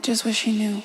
just wish he knew.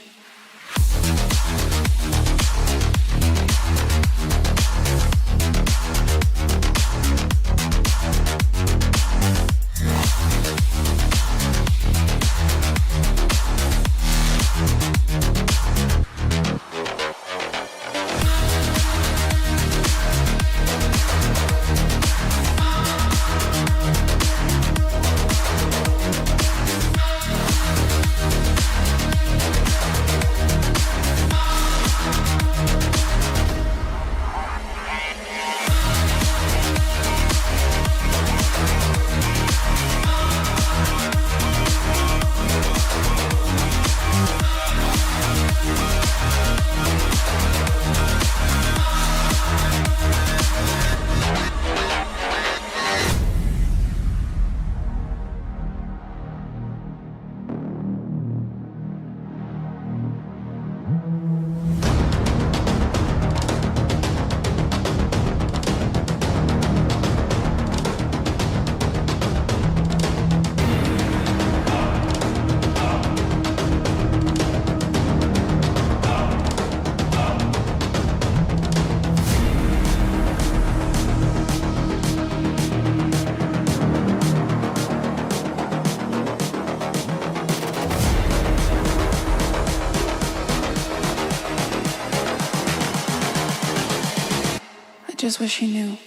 I just wish he knew.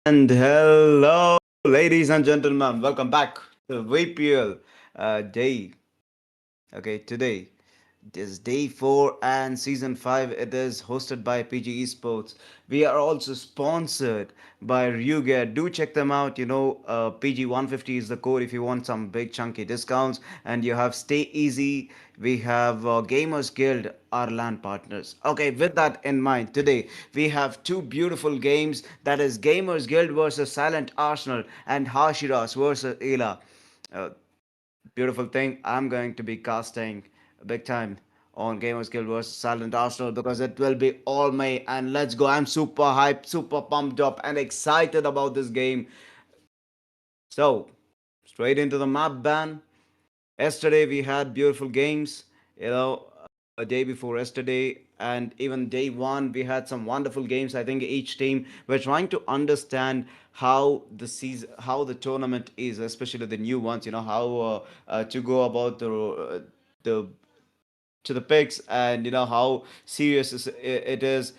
And hello, ladies and gentlemen. Welcome back to VPL day. Okay, today it is day 4 and season 5. It is hosted by PG Esports. We are also sponsored by RYU Gear. Do check them out. PG 150 is the code if you want some big chunky discounts. And you have StayEzy. We have Gamers Guild, our LAN partners. Okay, with that in mind, today we have two beautiful games. That is Gamers Guild versus Silent Arsenal and Hashiras versus ELA. Uh, Beautiful thing. I'm going to be casting big time on Gamers Guild vs Silent Arsenal because it will be all me. And let's go. I'm super hyped, super pumped up, and excited about this game. So, straight into the map ban. Yesterday we had beautiful games. A day before yesterday and even day one we had some wonderful games. I think each team were trying to understand how the season, how the tournament is, especially the new ones. How to go about the to the picks, and how serious it is.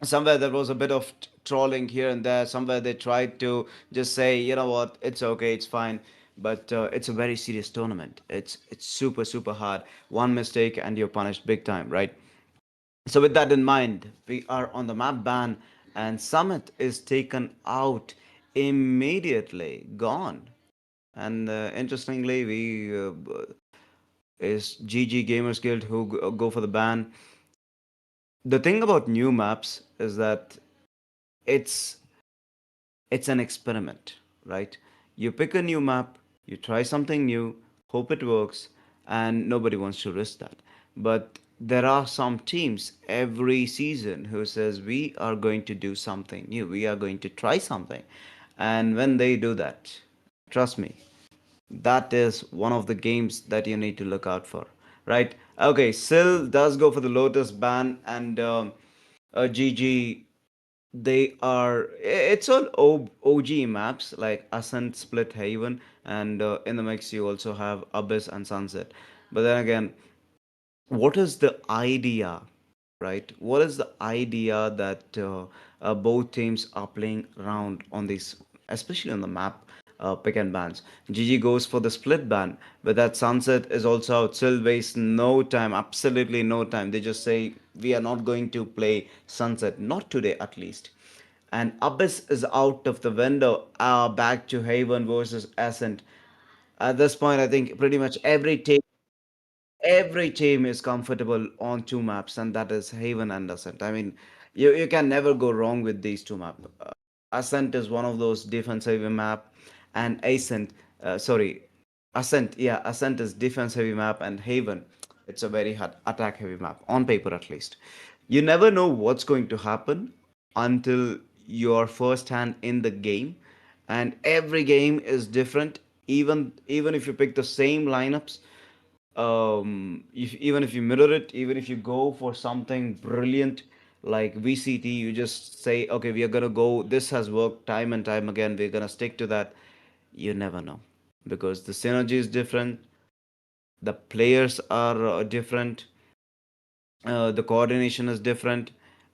Somewhere there was a bit of trolling here and there. Somewhere they tried to just say, you know what, it's okay, it's fine. But it's a very serious tournament. It's super super hard. One mistake and you're punished big time, right? So with that in mind, we are on the map ban, and Summit is taken out immediately, gone. And interestingly, we is GG Gamers Guild who go for the ban. The thing about new maps is that it's it's an experiment, right? You pick a new map, you try something new, hope it works, and nobody wants to risk that. But there are some teams every season who says we are going to do something new, we are going to try something. And when they do that, trust me, that is one of the games that you need to look out for, right? Okay, Sil does go for the Lotus ban, and GG, they are. It's all OG maps like Ascent, Split Haven, and in the mix you also have Abyss and Sunset. But then again, what is the idea, right? What is the idea that both teams are playing around on this, especially on the map pick and bans? GG goes for the split ban, but that Sunset is also out. Still waste no time, absolutely no time. They just say we are not going to play Sunset, not today at least. And Abyss is out of the window, back to Haven versus Ascent. At this point, I think pretty much every team is comfortable on two maps, and that is Haven and Ascent. I mean, you can never go wrong with these two maps. Ascent is one of those defensive map, and Ascent, yeah, Ascent is defense heavy map, and Haven, it's a very hard attack heavy map on paper at least. You never know what's going to happen until you're first hand in the game, and every game is different. Even if you pick the same lineups, even if you mirror it, even if you go for something brilliant like VCT, you just say, okay, we are gonna go. This has worked time and time again. We're gonna stick to that. You never know because the synergy is different. The players are different. The coordination is different,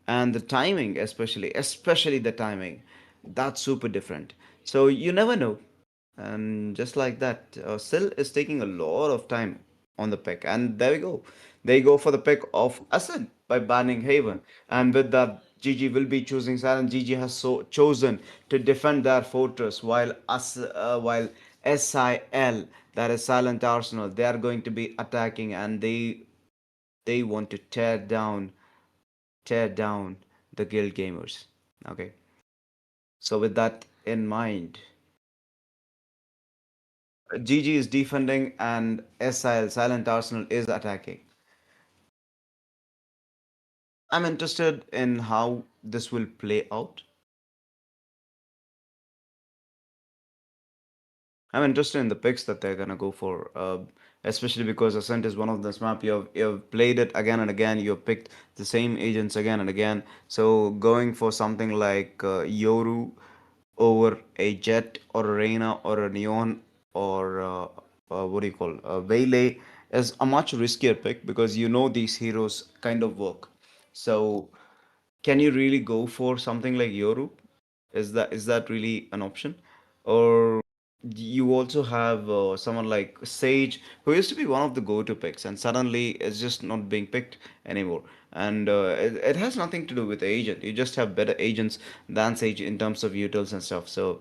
and the timing, especially the timing, that's super different. So you never know. And just like that, Sil is taking a lot of time on the pick, and there we go. They go for the pick of Ascent by banning Haven, and with that, GG will be choosing Silent. GG has so chosen to defend their fortress, while SIL, that is Silent Arsenal, they are going to be attacking, and they want to tear down the guild gamers. Okay, so with that in mind, GG is defending and SIL, Silent Arsenal, is attacking. I'm interested in how this will play out. I'm interested in the picks that they're gonna go for, especially because Ascent is one of this map. You've played it again and again. You've picked the same agents again and again. So going for something like Yoru over a Jet or a Reina or a Neon or what do you call Waylay is a much riskier pick because you know these heroes kind of work. So can you really go for something like Yoru? Is that really an option? Or you also have someone like Sage, who used to be one of the go-to picks, and suddenly is just not being picked anymore. And it has nothing to do with the agent. You just have better agents than Sage in terms of utils and stuff. So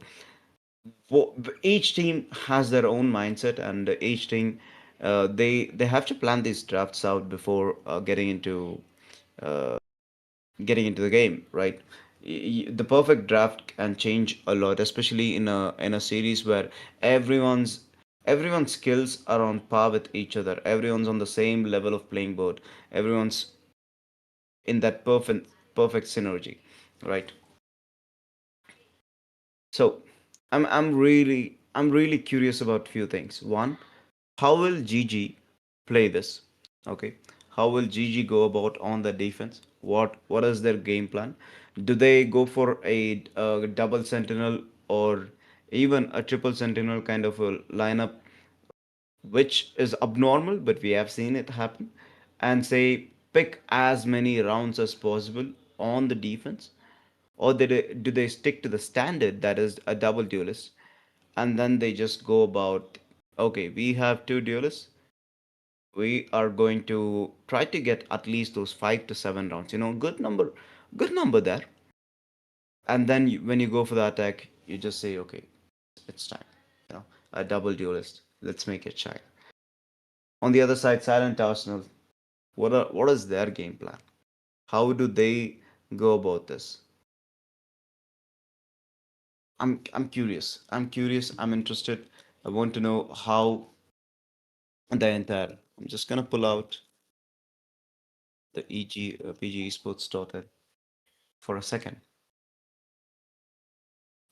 each team has their own mindset, and each team they have to plan these drafts out before getting into the game, right? The perfect draft can change a lot, especially in a series where everyone's everyone's skills are on par with each other. Everyone's on the same level of playing board. Everyone's in that perfect synergy, right? So I'm really curious about few things. One, how will GG play this? Okay, how will GG go about on the defense? What is their game plan? Do they go for a double sentinel or even a triple sentinel kind of a lineup, which is abnormal, but we have seen it happen, and say pick as many rounds as possible on the defense? Or do they stick to the standard, that is a double duelist, and then they just go about, okay, we have two duelists, we are going to try to get at least those 5 to 7 rounds, good number there. And then when you go for the attack, you just say, okay, it's time, a double duelist, let's make it shine. On the other side, Silent Arsenal, what is their game plan? How do they go about this? I'm curious, I'm interested. I want to know how the entire. I'm just gonna pull out the PG Esports for a second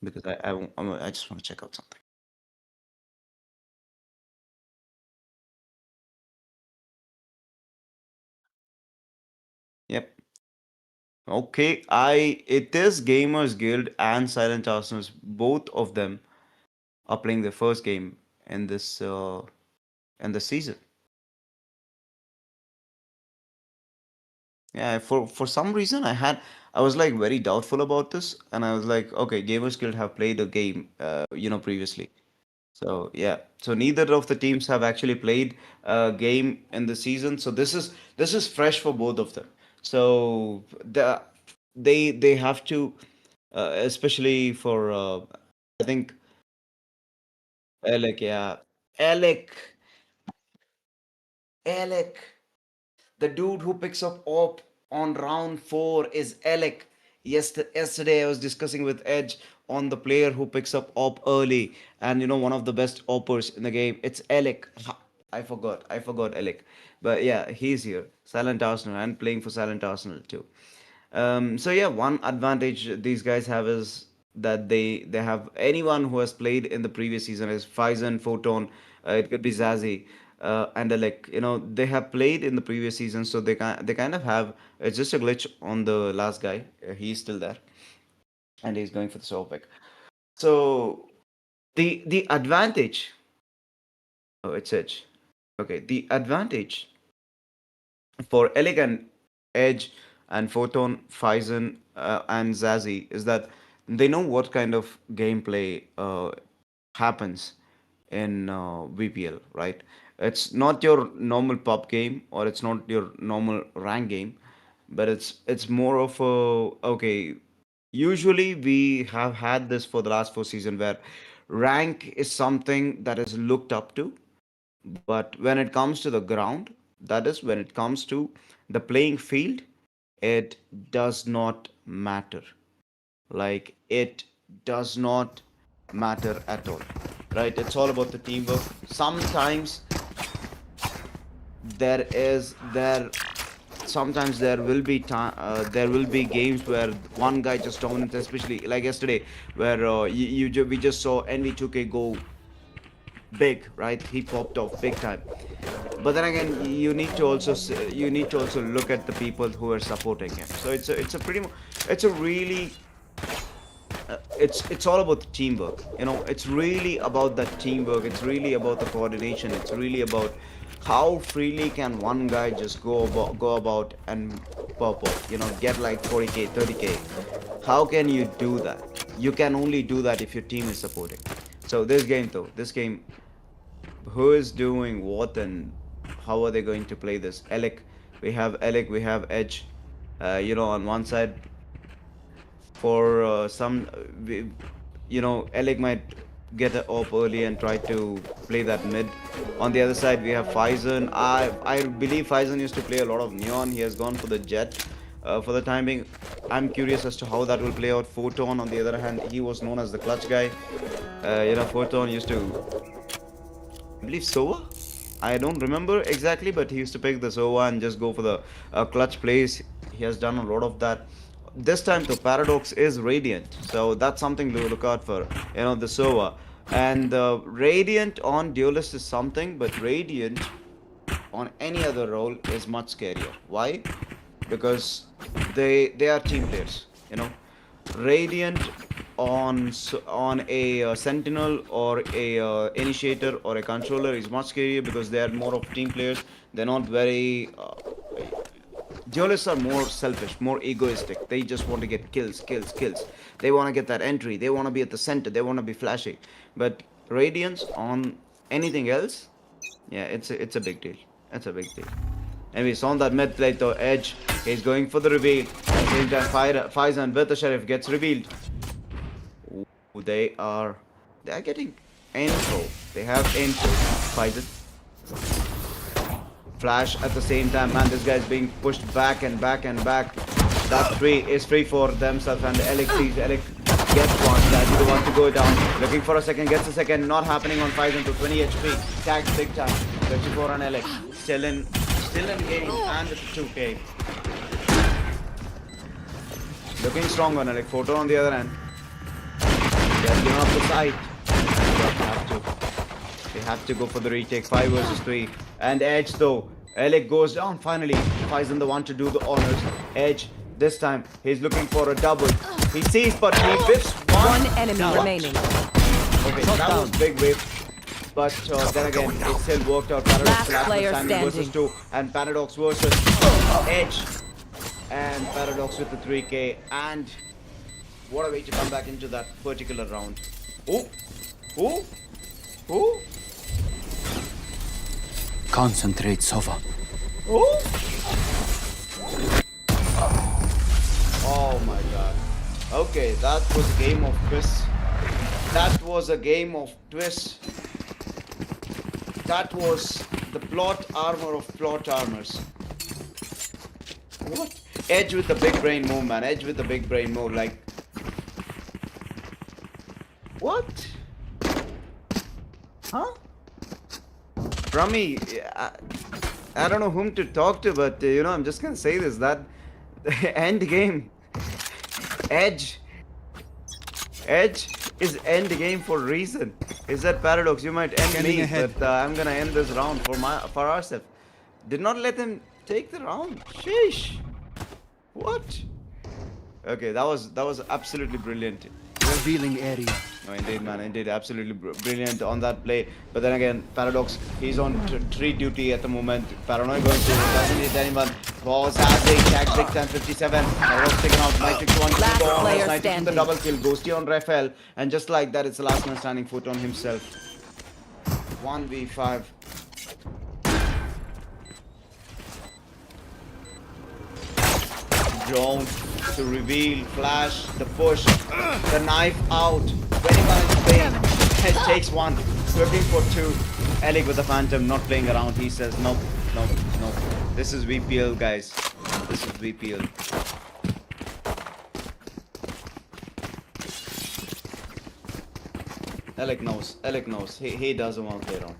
because I just want to check out something. Yep. Okay, it is Gamers Guild and Silent Arsenals. Both of them are playing their first game in this season. Yeah, for some reason I was like very doubtful about this, and I was like, okay, Gamers Guild have played a game, previously. So yeah, so neither of the teams have actually played a game in the season. So this is fresh for both of them. So they have to, especially for I think Alec, yeah, Alec, Alec. The dude who picks up op on round four is Alec. Yesterday I was discussing with Edge on the player who picks up op early, and one of the best oppers in the game. It's Alec. I forgot Alec, but yeah, he's here. Silent Arsenal and playing for Silent Arsenal too. So yeah, one advantage these guys have is that they have anyone who has played in the previous season is Faison, Photon, it could be Zazie, and like they have played in the previous season, so they kind of have it's just a glitch on the last guy. He's still there and he's going for the solo pick. So the advantage, oh, it's Edge. Okay, the advantage for Elegant, Edge, and Photon, Faison, and Zazie is that they know what kind of gameplay happens in VPL, right? It's not your normal pub game or it's not your normal rank game, but it's more of a okay. Usually we have had this for the last four seasons where rank is something that is looked up to, but when it comes to the ground, that is when it comes to the playing field, it does not matter. Like it does not matter at all. Right? It's all about the teamwork. Sometimes there is there sometimes there will be games where one guy just dominates, especially like yesterday where we just saw NV2K go big, right? He popped off big time. But then again, you need to also look at the people who are supporting him. So it's a really it's all about the teamwork. It's really about that teamwork. It's really about the coordination. It's really about how freely can one guy just go about and pop off. Get like 40K, 30K. How can you do that? You can only do that if your team is supporting. So this game, who is doing what and how are they going to play this? Alec, we have Edge. On one side, for some, Alec might get it up early and try to play that mid. On the other side, we have Faison. I believe Faison used to play a lot of Neon. He has gone for the Jet. For the time being, I'm curious as to how that will play out. Photon, on the other hand, he was known as the clutch guy. Photon used to, I believe, Sova. I don't remember exactly, but he used to pick the Sova and just go for the clutch plays. He has done a lot of that. This time, the Paradox is Radiant, so that's something to look out for. The Sova. And Radiant on Duelist is something, but Radiant on any other role is much scarier. Why? Because they are team players. Radiant on a sentinel or a initiator or a controller is much scarier because they are more of team players. They're not very duelists are more selfish, more egoistic. They just want to get kills, kills, kills. They want to get that entry. They want to be at the center. They want to be flashy. But Radiance on anything else, yeah, it's a big deal. It's a big deal. And we saw that mid plate though, Edge. He's going for the reveal. At the same time, Faison with the Sheriff gets revealed. Ooh, they are getting info. They have info. Faison. Flash at the same time. Man, this guy's being pushed back and back and back. That free is free for themselves, and Alec gets one. That he wants to go down. Looking for a second, gets a second. Not happening on Faison to 20 HP. Tagged big time. 34 on Alec. Still in game, and it's 2K. Looking strong on Alec. Photo on the other end. They have given up the side. They have to go for the retake. 5 versus 3. And Edge though Alec goes down finally. Faison the one to do the honors. Edge, this time, he's looking for a double. He sees, but he whiffs one. One enemy What? remaining. Okay, that was big whiff. But then again, it still worked out. Paradox Last player versus standing. 2. And Paradox versus Edge. And Paradox with the 3K. And what a way to come back into that particular round. Oh! Oh! Oh! Concentrate, Sova. Oh! Oh my god. Okay, that was a game of twists. That was a game of twists. That was the plot armor of plot armors. What? Edge with the big brain move, man. Edge with the big brain move. Like, what? Huh? Rami, I don't know whom to talk to, but I'm just gonna say this: that end game, Edge is end game for a reason. Is that Paradox? You might end me, but I'm gonna end this round for ourselves. Did not let them take the round. Sheesh. What? Okay, that was absolutely brilliant. Revealing area. No, indeed, man, indeed, absolutely brilliant on that play. But then again, Paradox, he's on tree duty at the moment. Paranoid going through, doesn't hit anyone. Pause as they tag Big 1057. Paradox taken out, Matrix 1 Last to go on. player Matrix with the standing. double kill, Ghosty on Raphael. And just like that, it's the last man standing foot on himself. 1v5. Drone to reveal, flash, the push, the knife out. 21 in Spain. It takes one. Looking for two. Alec with the Phantom, not playing around. He says, nope, nope, nope. This is VPL, guys. This is VPL. Alec knows. Alec knows. He doesn't want to play around.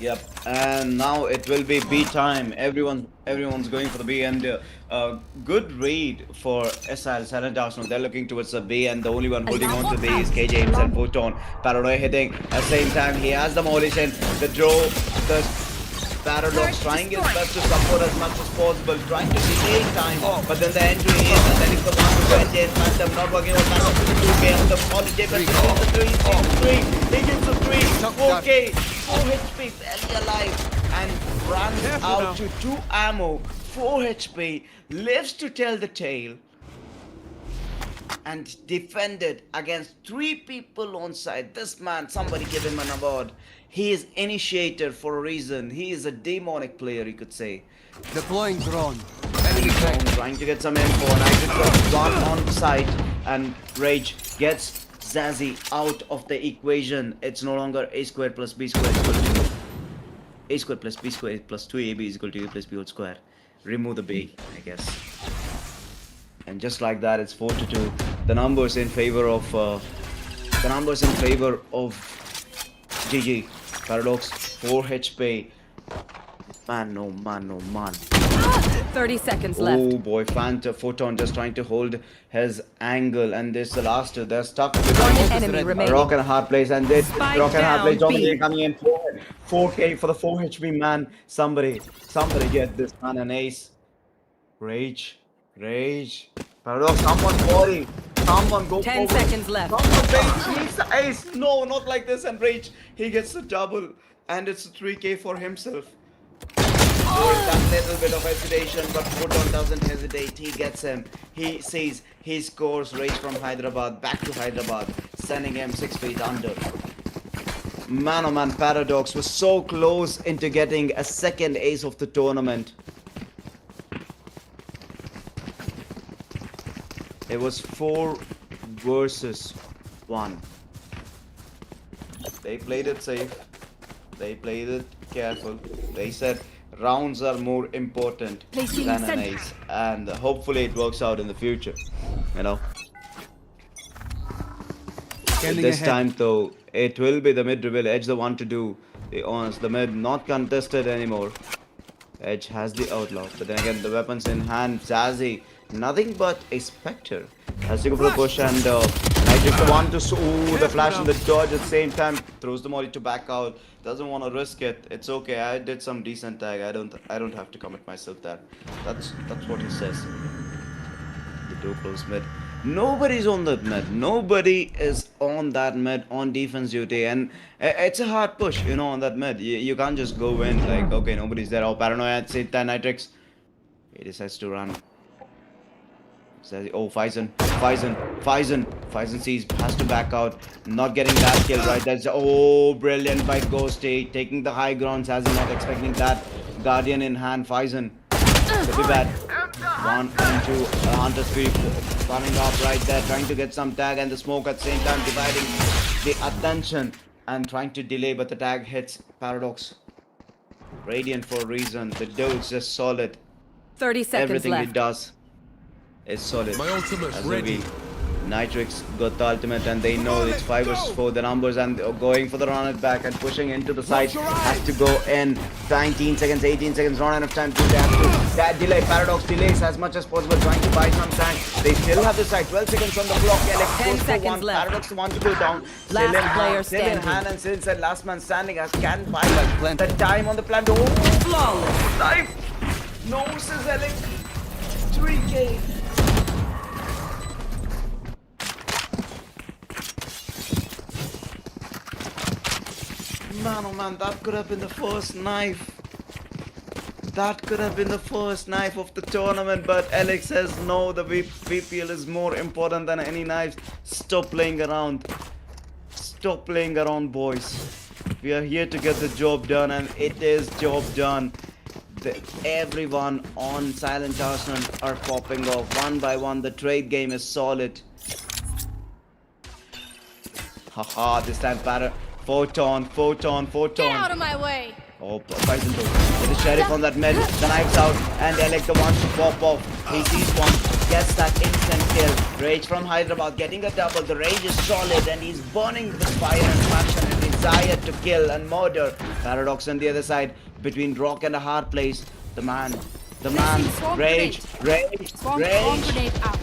Yep, and now it will be B time. Everyone's going for the B, and good raid for SL Silent Arsenal. They're looking towards the B, and the only one holding on to B is KJ himself. Photon, Paranoid hitting at the same time. He has the demolition, the draw, the Paradox trying his best to support as much as possible, trying to delay time, but then the entry is, and then it's the 1 to 20, and Phantom not working with Paradox with the 2K on the positive, but he gets the 3, okay, 4 HP, barely alive, and runs out to 2 ammo, 4 HP, lives to tell the tale, and defended against 3 people on site. This man, somebody give him an award. He is initiator for a reason. He is a demonic player, you could say. Deploying drone. Enemy track. Trying to get some info, and I just got one on site, and Rage gets Zazzy out of the equation. It's no longer A squared plus B squared equal to A squared plus B squared plus 2AB is equal to A plus B whole square. Remove the B, I guess. And just like that, it's 4-2. The numbers in favor of GG. Paradox 4 HP. Man, no man, no man. 30 seconds left. Oh boy, Photon just trying to hold his angle, and this is the last two. They're stuck with Enemy remaining. Rock and a hard place, and this Spike Rock and a hard place. down, Dominic B. coming in 4K for the 4 HP man. Somebody get this man an ace. Rage. Paradox, someone body. Someone go 10 forward. seconds left. Someone Rage needs the ace. No, not like this. And Rage, he gets the double, and it's a 3K for himself. That little bit of hesitation, but Photon doesn't hesitate. He gets him. He sees he scores. Rage from Hyderabad back to Hyderabad, sending him 6 feet under. Man, oh man, Paradox was so close into getting a second ace of the tournament. It was 4 versus 1. They played it safe. They played it careful. They said rounds are more important than an ace, and hopefully it works out in the future, you know. This time though, it will be the mid reveal. Edge the one to do the honors. The mid not contested anymore. Edge has the outlaw, but then again the weapons in hand. Zazzy Nothing but a Spectre. Has to go for the push and Nitrix the one to the flash and the dodge at the same time. Throws the molly to back out. Doesn't want to risk it. It's okay. I did some decent tag. I don't have to commit myself there. That's what he says. The door close mid. Nobody's on that mid. Nobody is on that mid on defense duty, and it's a hard push, on that mid. You can't just go in like, okay, nobody's there. Oh, paranoia at same time, Nitrix. He decides to run. Oh, Faison sees, has to back out. Not getting that kill right. That's brilliant by Ghosty, taking the high ground. Sazi not expecting that. Guardian in hand. Faison could be bad. 1 and 2. Hunter Speed coming up right there, trying to get some tag, and the smoke at the same time dividing the attention and trying to delay, but the tag hits Paradox. Radiant for a reason. The dude's just solid. 30 seconds Everything left. he does is solid. My ultimate's As ready. Nitrix got the ultimate and they know it's 5 versus 4 the numbers, and going for the run it back and pushing into the side. Has to go in 19 seconds, 18 seconds, not enough time to that delay. Paradox delays as much as possible, trying to buy some time. They still have the side. 12 seconds on the clock. 10 seconds one. left. Paradox want to go down. Last Still in player hand, still in standing. hand, and since that last man standing as can buy Plant. the time on the plant. Oh, Flawless. knife! No, says Alec. 3K. Man, oh man, that could have been the first knife. That could have been the first knife of the tournament, but Alex says no, the VPL is more important than any knives. Stop playing around. Stop playing around, boys. We are here to get the job done, and it is job done. Everyone on Silent Arsenal are popping off one by one. The trade game is solid. Haha, this time Photon. Get out of my way! Oh, Python with the sheriff on that mid, the knife's out, and Alec the one to pop off. He sees one, gets that instant kill. Rage from Hyderabad getting a double. The rage is solid and he's burning with fire and passion and desire to kill and murder. Paradox on the other side, between rock and a hard place. The man, rage. Swamp grenade out.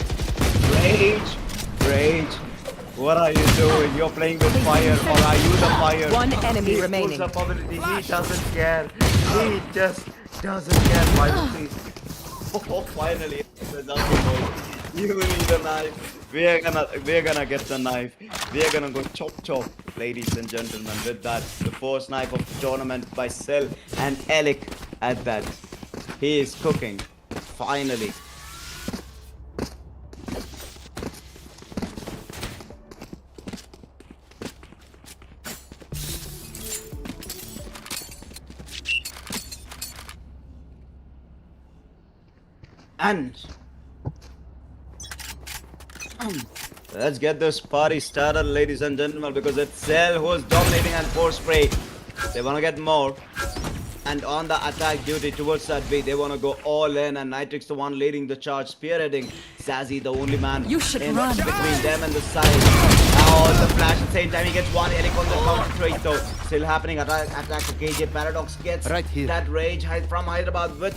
Rage. What are you doing? You're playing with fire, or are you the fire? One enemy He remaining. pulls up ability. He doesn't care. He just doesn't care. Finally. Oh, finally. You need a knife. We're gonna get the knife. We're gonna go chop, ladies and gentlemen. With that, the first knife of the tournament by Cell and Alec at that. He is cooking. Finally. And let's get this party started, ladies and gentlemen, because it's Cell who is dominating and force spray. They want to get more. And on the attack duty towards that B, they want to go all in, and Nitrix the one leading the charge, spearheading. Sazi the only man You should in run. between them and the side. Oh, the flash at the same time, he gets one Eric on the counter trade though. Still happening, attack to KJ. Paradox gets Right here. that rage from Hyderabad with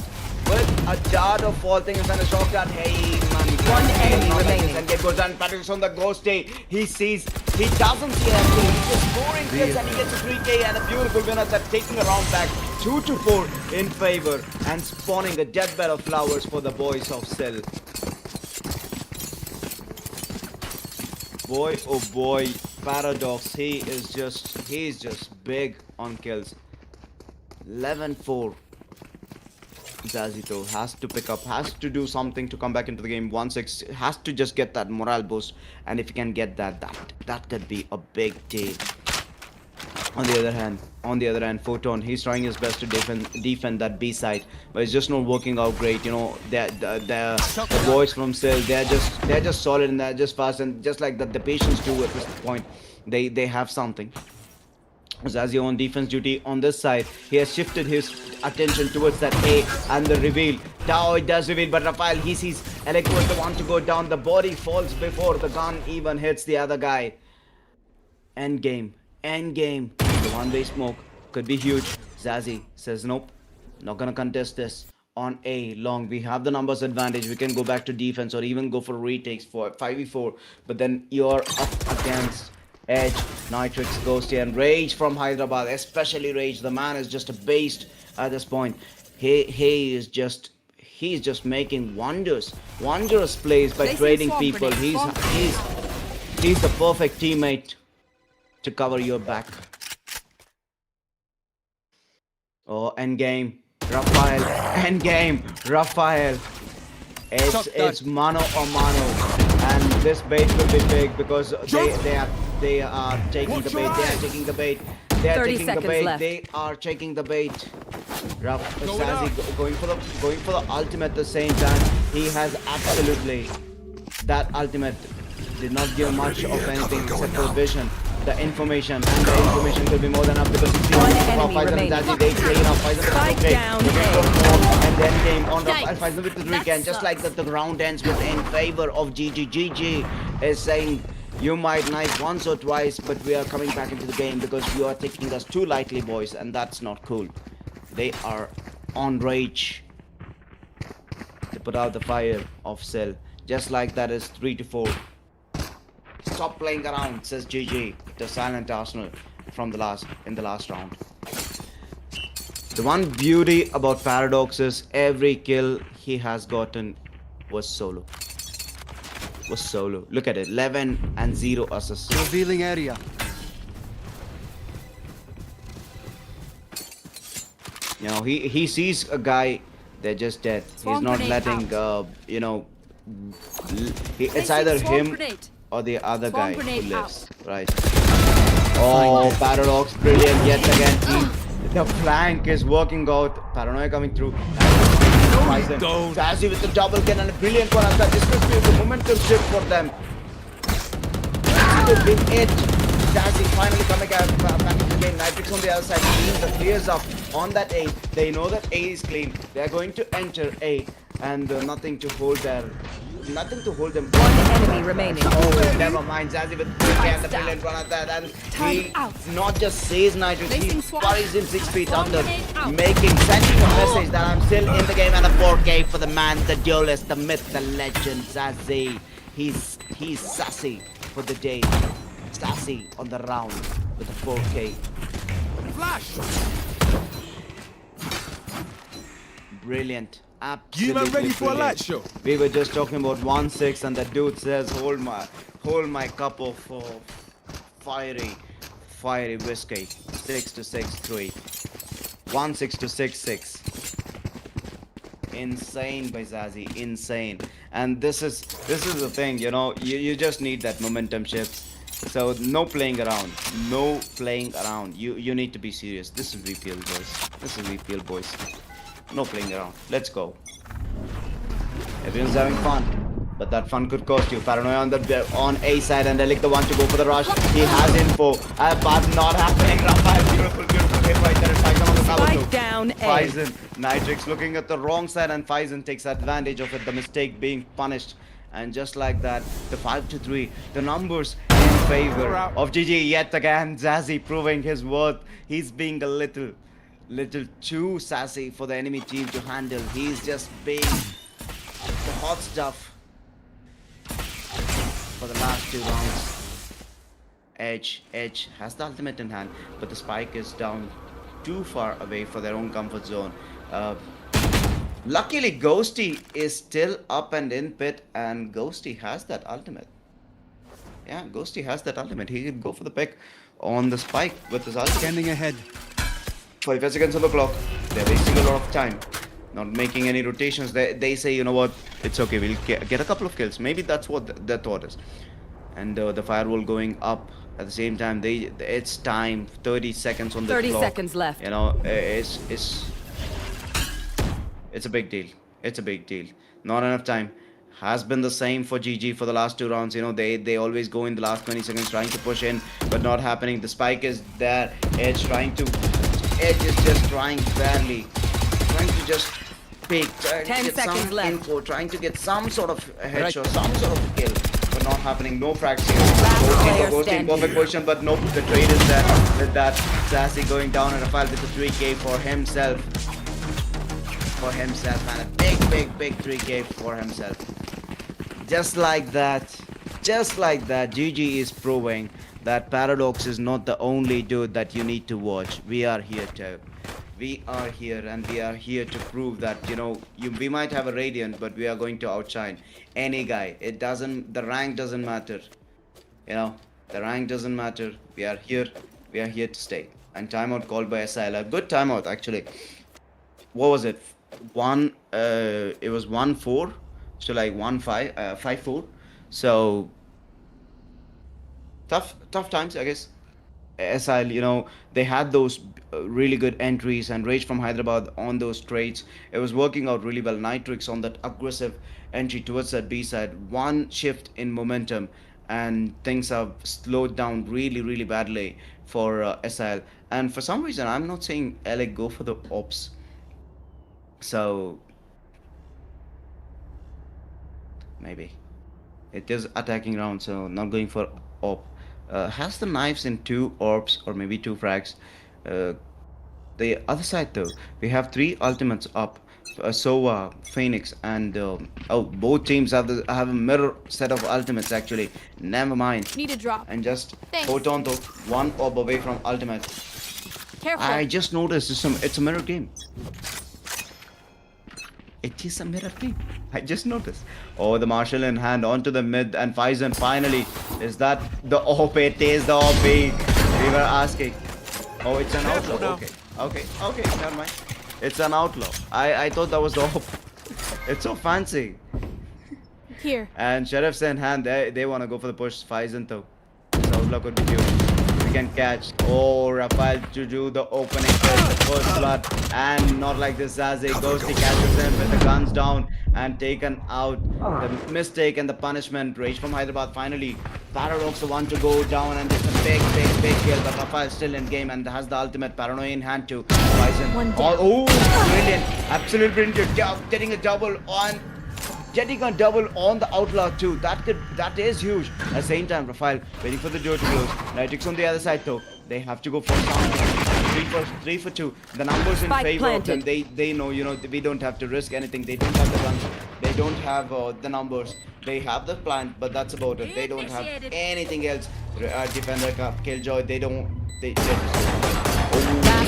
a dart of fall things and a shock dart. Hey man, One enemy not like this. remaining. And get goes down. Paradox on the ghost day. He sees, he doesn't see that kill. He's just scoring kills and he gets a 3K and a beautiful winner that's taking a round back. 2-4 in favor and spawning a deathbed of flowers for the boys of Cell. Boy, oh boy, Paradox, he's just big on kills. 11-4. Zazito has to pick up, has to do something to come back into the game. 1-6 has to just get that morale boost, and if he can get that could be a big deal. On the other hand, Photon, he's trying his best to defend that B side, but it's just not working out great. You know, the boys from Cell, they're just solid and they're just fast, and just like that, the patience too at this point, they have something. Zazio on defense duty on this side. He has shifted his attention towards that A and the reveal. Tao it does reveal, but Rafael, he sees Alec was the one to go down. The body falls before the gun even hits the other guy. End game. The one-way smoke could be huge. Zazie says nope, not gonna contest this. on A long. We have the numbers advantage. We can go back to defense or even go for retakes for 5v4. But then you're up against Edge, Nitrix, Ghosty, and Rage from Hyderabad. Especially Rage. The man is just a beast at this point. He's just making wondrous plays by Placing trading swamp people. grenade, swamp He's the perfect teammate to cover your back. Oh, endgame, Raphael, endgame, Raphael. It's mano a mano, and this bait will be big because they are taking the bait. They are taking the bait. They are 30 taking the seconds bait. left. They are taking the bait. StayEzy going for the ultimate at the same time. He has absolutely that ultimate did not give much of anything except for vision. The information, and the information will be more than enough because it's One enemy remaining. they play enough. Spike down A. And then came on the Faisal with the 3 just like that the round ends with in favor of GG. GG is saying you might knife once or twice, but we are coming back into the game because you are taking us too lightly, boys, and that's not cool. They are on rage to put out the fire of Cell. Just like that is 3-4. Stop playing around, says GG, the silent Arsenal from the last round. The one beauty about Paradox is every kill he has gotten was solo. Look at it, 11 and 0 assists. Revealing area. You know, he sees a guy, they're just dead. He's not letting it's either him or the other guy who lives, right? Oh, Paradox, brilliant yet again. The flank is working out. Paranoia coming through. StayEzy with the double kill and a brilliant one. This must be the momentum shift for them. The big hit. StayEzy finally coming back into the game. Nitrix on the other side. Team clears up on that A. They know that A is clean. They are going to enter A, and nothing to hold them. One enemy remaining. Oh, never mind. StayEzy with the brilliant one at that, and he not just says Nitrix, he buries him 6 feet under, sending a message that I'm still in the game, and a 4K for the man, the duelist, the myth, the legend, StayEzy. He's sassy for the day. Sassy on the round with a 4K. Flash! Brilliant. Absolutely You man ready for a brilliant. light show? We were just talking about 1-6 and the dude says hold my cup of fiery whiskey. 6-6-3. 1-6 to 6-6. Insane by StayEzy, insane. And this is the thing, you know, you just need that momentum shift. So no playing around. You need to be serious. This is VPL boys. No playing around. Let's go. Everyone's having fun, but that fun could cost you. Paranoia on A side, and Relic the one to go for the rush. He has info, but not happening. Raphael, beautiful hit right there. Faizan on the cover too. Spike down A. Faizan, Nitrix looking at the wrong side, and Faizan takes advantage of it. The mistake being punished, and just like that, the 5-3, the numbers in favor of GG yet again. StayEzy proving his worth. He's being a little too sassy for the enemy team to handle. He's just being the hot stuff for the last 2 rounds. Edge has the ultimate in hand, but the spike is down too far away for their own comfort zone. Luckily Ghosty is still up and in pit, and Ghosty has that ultimate. Yeah, Ghosty has that ultimate. He can go for the pick on the spike with his ultimate. Scanning ahead. 45 seconds on the clock. They're wasting a lot of time, not making any rotations. They say, you know what, it's okay, we'll get a couple of kills. Maybe that's what their thought is. And the firewall going up at the same time. It's time. 30 seconds on the clock. 30 seconds left. You know, it's a big deal. It's a big deal. Not enough time. Has been the same for GG for the last 2 rounds. You know, they always go in the last 20 seconds trying to push in, but not happening. The spike is there. Edge is just trying barely. Trying to just pick. 10 seconds left. Info, trying to get some sort of headshot, some sort of kill, but not happening. No frags here. player Ghosting, standing. perfect position, but nope, the trade is there. With that, StayEzy going down and a file with the 3K for himself. for himself and a big 3k for himself. Just like that, GG is proving that Paradox is not the only dude that you need to watch. We are here too. We are here, and we are here to prove that, you know, we might have a Radiant, but we are going to outshine any guy. The rank doesn't matter. You know, the rank doesn't matter. We are here to stay. And timeout called by SIL. Good timeout actually. What was it? It was 1-4. So like 1-5, 5-4. So tough times, I guess. SIL, you know, they had those really good entries, and Rage from Hyderabad on those trades. It was working out really well. Nitrix on that aggressive entry towards that B side. One shift in momentum, and things have slowed down really badly for SIL. And for some reason, I'm not saying LA go for the ops. So maybe it is attacking round, so not going for op. Has the knives in 2 orbs or maybe 2 frags. The other side though, we have 3 ultimates up. Sova, Phoenix, and both teams have a mirror set of ultimates actually. Never mind. Need a drop. And just Thanks. Photon though, 1 orb away from ultimate. Careful. I just noticed it's a mirror game. It is a mirror game. I just noticed. Oh, the Marshall in hand onto the mid, and Faizan finally. Is that the OP? It is the OP. We were asking. Oh, it's an outlaw. Okay, never mind. It's an outlaw. I thought that was the OP. It's so fancy. Here. And Sheriff's in hand. They want to go for the push. Faizan though. This outlaw could be huge. We can catch. Oh, Rafael to do the opening kill, the first blood, and not like this. Zazie Ghosty catches him with the guns down and taken out. The mistake and the punishment. Rage from Hyderabad finally. Paradox the one to go down, and it's a big kill. But Rafael still in game and has the ultimate Paranoia in hand too. Bison. Oh, brilliant! Absolute brilliant. Getting a double on the outlaw too. That is huge. At the same time, Rafael waiting for the door to close. Nitrix on the other side though. They have to go for 3 for 2. The numbers in favor of them. They know, you know, we don't have to risk anything. They don't have the guns. They don't have the numbers. They have the plant, but that's about it. They don't have anything else. Defender cup, Killjoy. They just.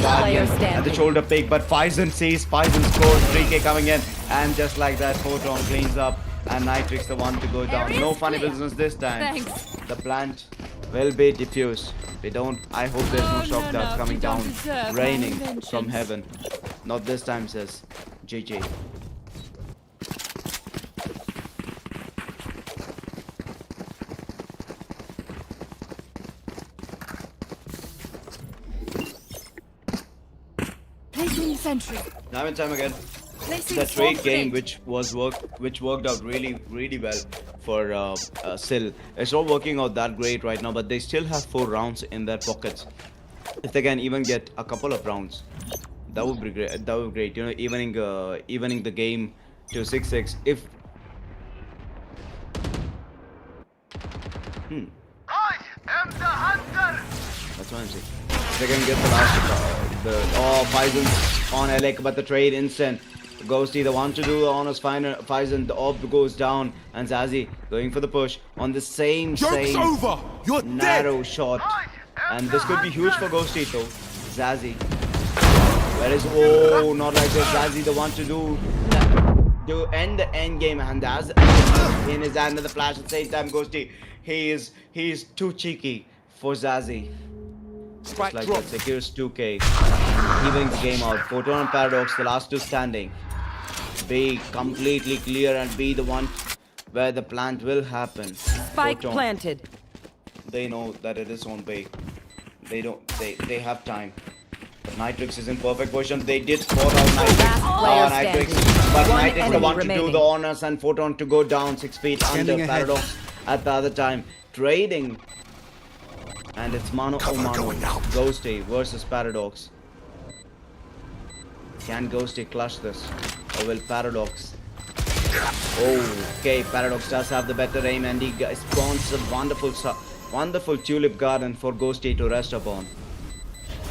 At the shoulder pick, but Faizan scores 3k coming in, and just like that, Photon cleans up, and Nitrix the one to go down. No funny business this time. Thanks. The plant will be diffused. I hope there's no shock that's coming down, raining from heaven. Not this time, says GG. Placing sentry. Time and time again. Placing The swarm trade game grenade. which worked out really well for Sil. It's not working out that great right now, but they still have 4 rounds in their pockets. If they can even get a couple of rounds, that would be great. That would be great. You know, evening the game to 6-6. If I am the hunter! that's what I'm saying. If they can get the last Faizan on Alec, but the trade instant. Ghosty the one to do the honors Faizan, the orb goes down, and Zazie going for the push on the same over! You're narrow shot. And this could be huge for Ghosty though. Zazie. Where is not like this. Zazie the one to end the end game, and as in his hand of the flash at the same time. Ghosty, he is too cheeky for Zazie. Just like that, secures 2k. Even the game out. Photon and Paradox, the last 2 standing. B completely clear, and B the one where the plant will happen. Spike Photon, planted. they know that it is on B. They have time. But Nitrix is in perfect position. They did spot out Nitrix. But One Nitrix the enemy one to do remaining. the honors, and Photon to go down 6 feet under Standing ahead. Paradox at the other time. Trading. And it's mano a mano. Ghosty versus Paradox. Can Ghosty clutch this? Or will Paradox? Okay, Paradox does have the better aim, and he spawns a wonderful tulip garden for Ghosty to rest upon.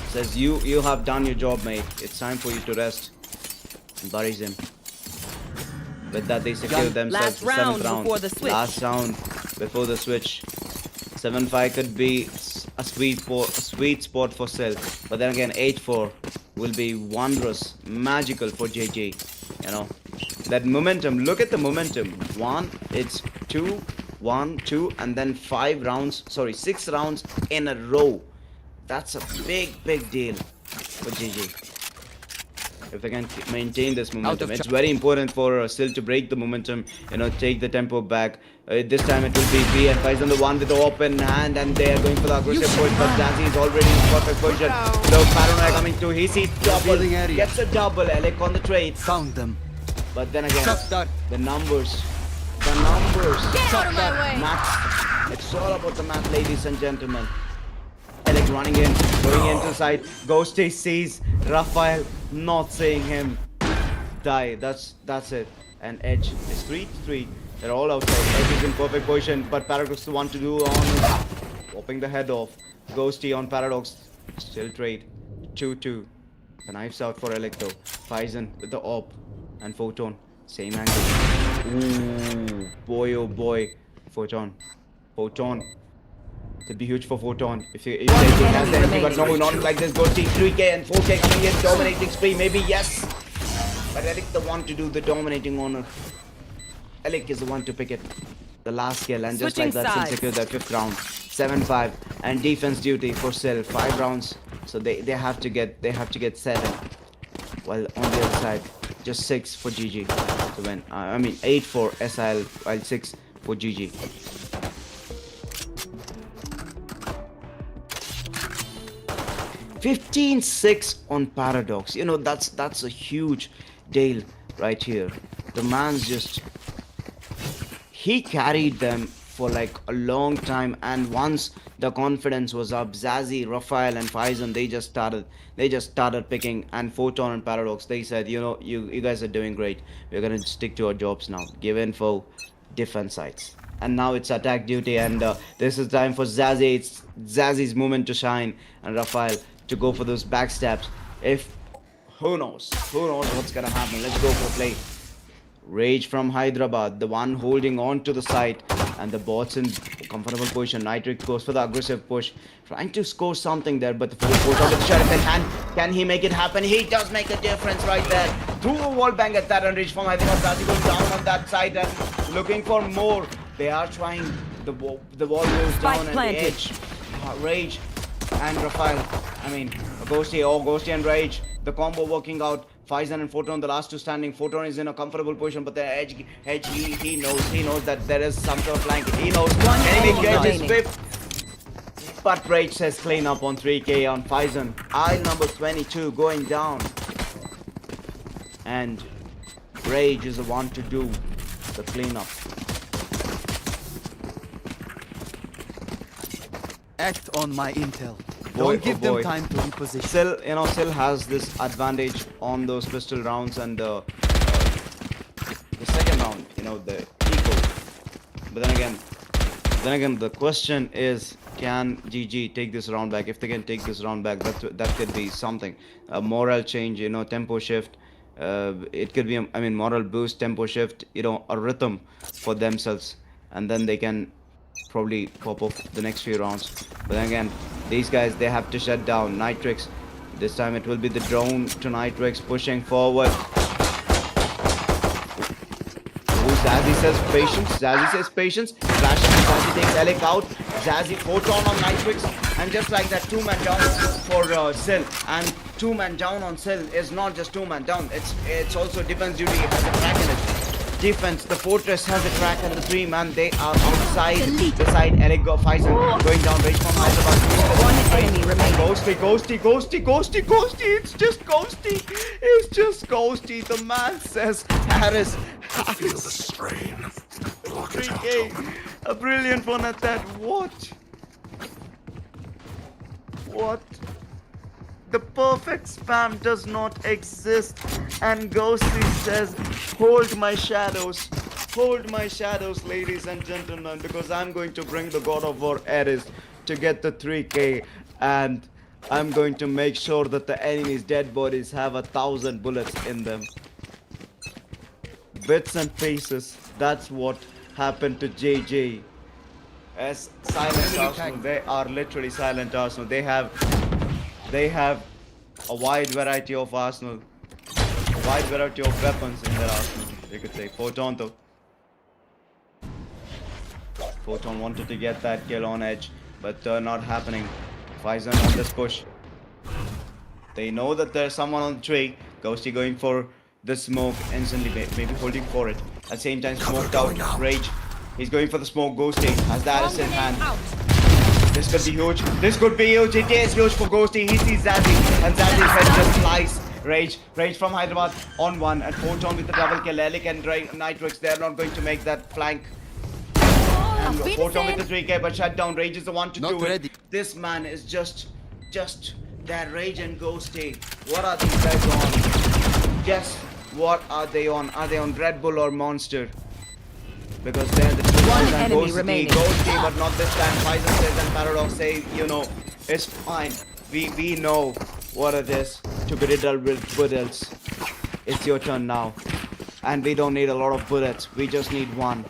Says you have done your job, mate. It's time for you to rest. buries him. With that, they secure themselves Last the 7th round round. before the switch. Last round before the switch. 7-5 could be a sweet spot for Cell, but then again 8-4 will be wondrous, magical for JJ. You know that momentum. Look at the momentum. It's 2, 1, 2, and then 6 rounds in a row. That's a big deal for JJ. If they can maintain this momentum, it's very important for Sil to break the momentum, take the tempo back. This time it will be B and Faizan the one with the open hand, and they are going for the aggressive push, but Zanzi is already in perfect position. Look, Paranoia coming through, he sees double, gets a double, Alec on the trade. Found them. But then again, Shot the numbers. Get out of my way. Math. It's all about the math, ladies and gentlemen. Alec running in, going into the side. Ghosty sees Raphael, not seeing him die. That's it. And Edge is 3-3. They're all outside. Edge is in perfect position, but Paradox the one to do on popping the head off. Ghosty on Paradox. Still trade. 2-2. The knife's out for Alec though. Faizan with the op. And Photon. Same angle. Ooh, boy oh boy. Photon. It'd be huge for Photon if he has the energy, but no, not like this. Ghosty 3K and 4K coming in, dominating spree, maybe yes. But Alec the one to do the dominating honor. Alec is the one to pick it. The last kill, and just like that, Sil secured that 5th round. 7-5 and defense duty for Sil. 5 rounds, so they have to get 7. While on the other side, just 6 for GG to win. 8 for SIL, while 6 for GG. $15-6 on Paradox. That's a huge deal right here. The man's he carried them for like a long time, and once the confidence was up, Zazie, Raphael and Faizan, they just started picking, and Photon and Paradox, they said, you guys are doing great. We're gonna stick to our jobs now. Give info, defense sites. And now it's attack duty, and this is time for Zazie. It's Zazie's moment to shine, and Raphael to go for those backstabs. Who knows what's gonna happen. Let's go for the play. Rage from Hyderabad, the one holding on to the site, and the bot's in comfortable position. Nitrix goes for the aggressive push, trying to score something there, but the full force of the sheriff in hand. Can he make it happen? He does make a difference right there. Through a wall bang at that, and Rage from Hyderabad. Zazie goes down on that side and looking for more. They are trying. The wall goes down, and the Edge, Rage and Raphael. Ghosty and Rage. The combo working out. Faizan and Photon, the last two standing. Photon is in a comfortable position, but the Edge he knows that there is some sort of flank. He knows enemy Edge is 5th. But Rage says clean up on 3K on Faizan. Aisle number 22 going down. And Rage is the one to do the cleanup. Act on my intel. Boy, Don't give them time to reposition. Sil has this advantage on those pistol rounds, and the second round, the equal. But then again, the question is, can GG take this round back? If they can take this round back, that could be something. A morale change, tempo shift. It could be, moral boost, tempo shift, a rhythm for themselves, and then they can probably pop off the next few rounds. But then again, these guys, they have to shut down. Nitrix, this time it will be the drone to Nitrix pushing forward. Zazie says patience. Flash, Zazie takes Alec out. Zazie Photon on Nitrix, and just like that, 2-man down for Sil. And 2-man down on Sil is not just 2-man down. It's also defense duty. It has a crack in it. Defense, the fortress has a crack, and the 3-man, they are outside the side. Alec Faizan going down, Rage from Hyderabad. One enemy remaining. Ghosty. It's just Ghosty. The man says Harris. Feel the strain. Block it out. 3K. A brilliant one at that. What? The perfect spam does not exist, and Ghosty says, hold my shadows, ladies and gentlemen, because I'm going to bring the God of War Ares to get the 3K, and I'm going to make sure that the enemy's dead bodies have 1,000 bullets in them. bits and pieces. That's what happened to JJ. As silent Arsenal, they are literally silent Arsenal. They have a wide variety of Arsenal, a wide variety of weapons in their arsenal. You could say Photon though. Photon wanted to get that kill on edge, but not happening. Faizan on this push. They know that there's someone on the tree. Ghosty going for the smoke instantly, maybe holding for it. At the same time, smoked out. Rage. He's going for the smoke. Ghosty has the Alice in hand. This could be huge. This could be huge. It is huge for Ghosty. He sees Zazzy, and Zazzy's head just slice. Rage from Hyderabad on one, and Photon with the double kill. Elic and Nitrix, they're not going to make that flank. And Photon with the 3k, but shut down. Rage is the one to do it. This man is just that Rage and Ghosty. What are these guys on? Guess what are they on? Are they on Red Bull or Monster? Because they're the two One ones, and enemy remaining. Ghosty, but not this time. Faizan says and Paradox say, you know, it's fine. We know what it is to be riddled with bullets. It's your turn now. And we don't need a lot of bullets. We just need one.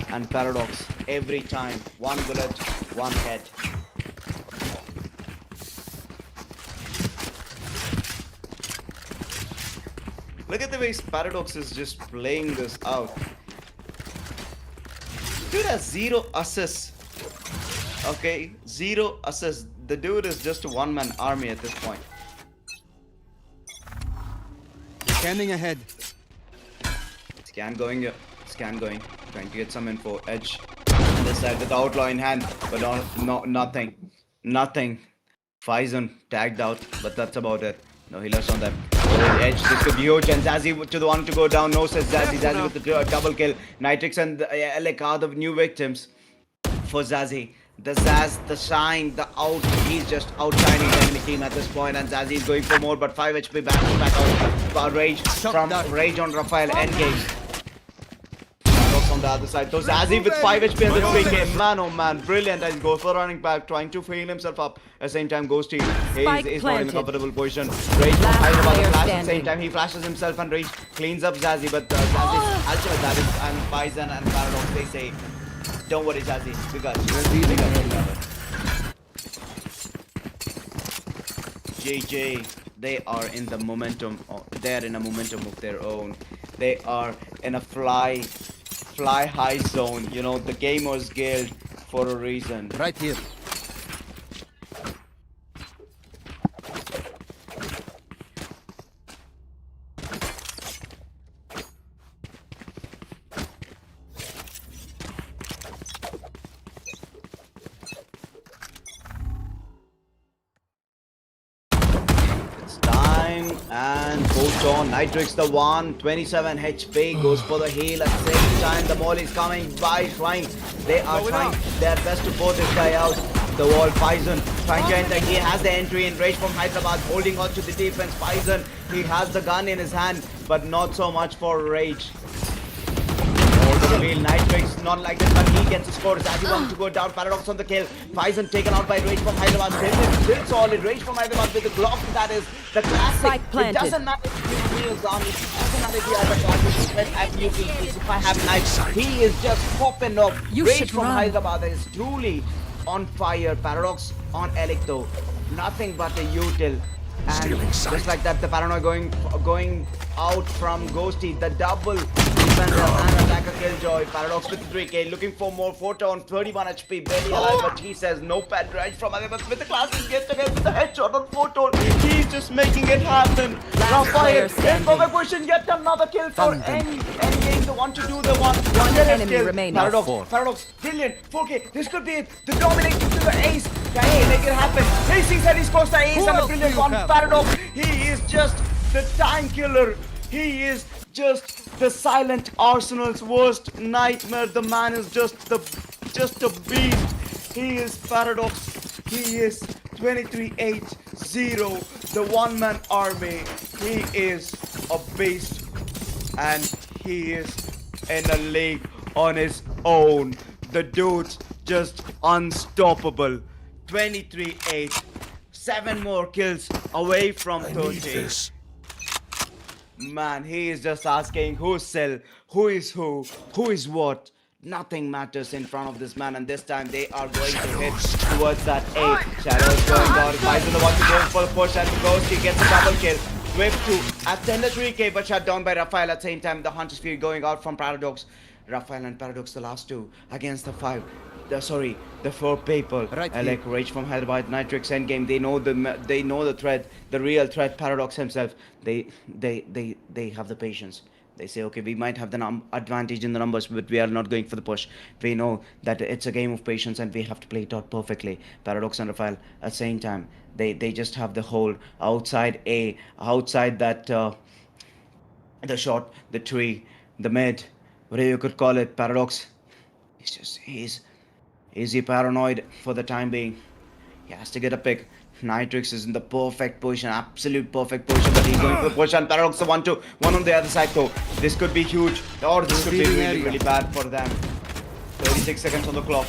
And Paradox, every time, one bullet, one head. Look at the way Paradox is just playing this out. Dude has 0 assists. Okay, 0 assists. The dude is just a one-man army at this point. Scanning ahead. Scan going. Trying to get some info. Edge on this side with the outlaw in hand, but nothing. Faizan tagged out, but that's about it. No healers on them. Edge, this could be huge, and Zazzy to the one to go down. No, says Zazzy. Zazzy with the double kill. Nitrix and ELA are the new victims for Zazzy. The Zaz, the shine, the out. He's just outshining the enemy team at this point, and Zazzy is going for more, but 5 HP back out. Rage from Rage on Rafael. Engage. On the other side, so Zazzy with 5 HP and the 3k. Man, oh man, brilliant. And goes for running back, trying to heal himself up. At the same time, Ghosty is not in a comfortable position. Rage from Hyderabad flash. At the same time, he flashes himself and Rage cleans up Zazzy. But Zazzy's ultimate damage, and Faizan and Paradox, they say, don't worry, Zazzy, we got you. JJ, they are in the momentum. They're in a momentum of their own. They are in a fly high zone. You know, the Gamers Guild for a reason. Right here. And Photon, Nitrix the one, 27 HP, goes for the heal at the same time. The Mall is coming by, trying. They are trying their best to pull this guy out. The wall, Faizan trying to enter. He has the entry in. Rage from Hyderabad holding on to the defense. Faizan, he has the gun in his hand, but not so much for Rage. Nitrix not like this, but he gets a score. Zazzy wants to go down. Paradox on the kill. Faizan taken out by Rage from Hyderabad. Still solid. Rage from Hyderabad with the Glock. That is the classic. It doesn't matter if you have wheels on. It doesn't matter if you have a shot. If I have knives, he is just popping off. Rage from Hyderabad is truly on fire. Paradox on Elic though. Nothing but a util. And just like that, the Paranoid going out from Ghosty. The double defender and attacker killjoy. Paradox with 3k, looking for more. Photon 31 HP, barely alive, but he says no pad Rage from Hyderabad with the classic get again with the headshot on Photon. He's just making it happen. Rafael in perfect position, yet another kill for Endgame, the one to do the one enemy remaining. Paradox, brilliant. 4k, this could be it. The dominating to the ace. Can he make it happen? He said he scores the ace and the brilliant one. Paradox, he is just the time killer. He is just the silent Arsenal's worst nightmare. The man is just a beast. He is Paradox. He is 23-8-0, the one-man army. He is a beast, and he is in a league on his own. The dude's just unstoppable. 23-8, 7 more kills away from 30. Man, he is just asking who's Cell, who is what. Nothing matters in front of this man, and this time they are going to hit towards that A. Shadows going down. Bison the one to go for the push, and Ghost he gets a double kill. Whip 2 attend the 3K, but shut down by Raphael at the same time. The Hunter's Fury going out from Paradox. Raphael and Paradox, the last two against the 5. The 4 people. Right Alec Rage from Hyderabad, Nitrix Endgame. They know the threat, the real threat. Paradox himself. They have the patience. They say, okay, we might have the advantage in the numbers, but we are not going for the push. We know that it's a game of patience, and we have to play it out perfectly. Paradox and Raphael at the same time. They just have the whole outside A, outside that the shot, the tree, the mid, whatever you could call it. Paradox. He's easy paranoid for the time being. He has to get a pick. Nitrix is in the perfect position, absolute perfect position, but he's going for the push, and Paradox the 1-2, one on the other side though. This could be huge, or this could be really bad for them. 36 seconds on the clock,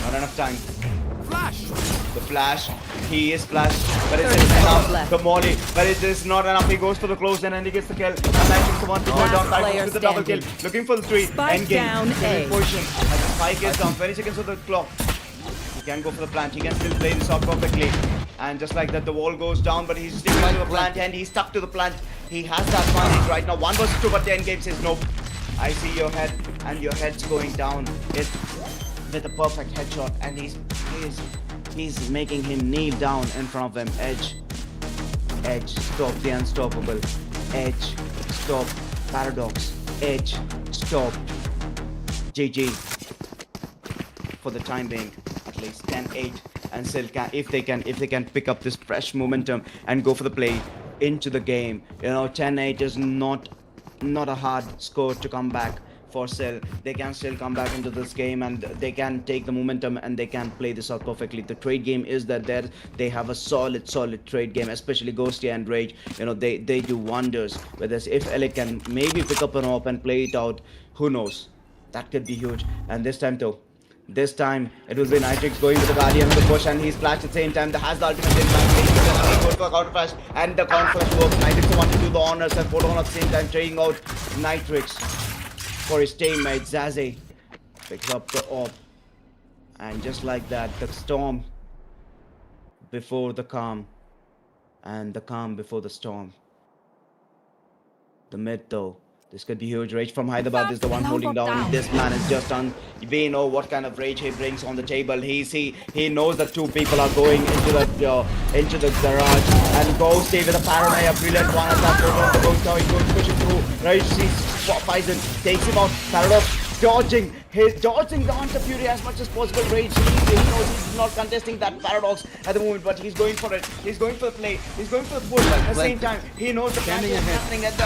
not enough time. The flash, he is flashed, but it's enough. The molly, but it is not enough. He goes for the close and he gets the kill. And Nitrix the 1 to go down. Nitrix with the double kill, looking for the 3. Spike down A. Position. As the spike is down, 20 seconds on the clock. He can go for the plant. He can still play this out perfectly. And just like that, the wall goes down, but he's sticking to the plant, and he's stuck to the plant. He has that advantage right now. 1 versus 2, but the endgame says nope. I see your head, and your head's going down. It's with a perfect headshot, and he's making him kneel down in front of him. Edge, stop the unstoppable. Edge, stop Paradox. Edge, stop. GG. For the time being, at least 10-8, and still if they can pick up this fresh momentum and go for the play into the game. 10-8 is not a hard score to come back for Cell. They can still come back into this game, and they can take the momentum, and they can play this out perfectly. The trade game is that they have a solid trade game, especially Ghosty and Rage. They do wonders with this. If ELA can maybe pick up an op and play it out, who knows? That could be huge. And this time though, this time it will be Nitrix going with the Guardian on the push, and he's flashed at the same time. The has the ultimate impact. He goes for a counter flash, and the counter flash works. Nitrix the one to do the honors and photo on at the same time, trading out Nitrix for his teammate. Zaze picks up the op, and just like that, the storm before the calm, and the calm before the storm. The mid though, this could be huge. Rage from Hyderabad is the one holding down. This man is just on. We know what kind of rage he brings on the table. He knows that 2 people are going into the garage, and Ghosty with a paranoia, brilliant one at that point. The Ghost now he goes pushing through. Rage sees Bison, takes him out. Paradox dodging the Hunter Fury as much as possible. Rage, he knows he's not contesting that Paradox at the moment, but he's going for it. He's going for the play. He's going for the push. At the same time, he knows the plan is happening at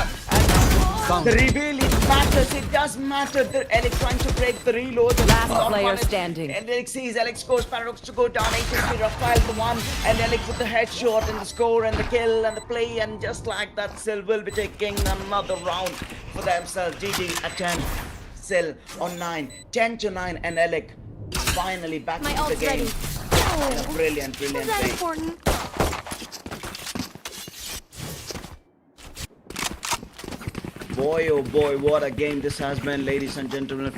the reveal. It matters. It does matter. The Alex trying to break the reload. Last player standing. And Alex sees Alex goes Paradox to go down. HSP Raphael the 1, and Alex with the headshot and the score and the kill and the play, and just like that, Sil will be taking another round for themselves. GG at 10. Sil on 9, 10-9, and Alec finally back into the game. Oh, brilliant play. Important. Boy, oh boy, what a game this has been, ladies and gentlemen. I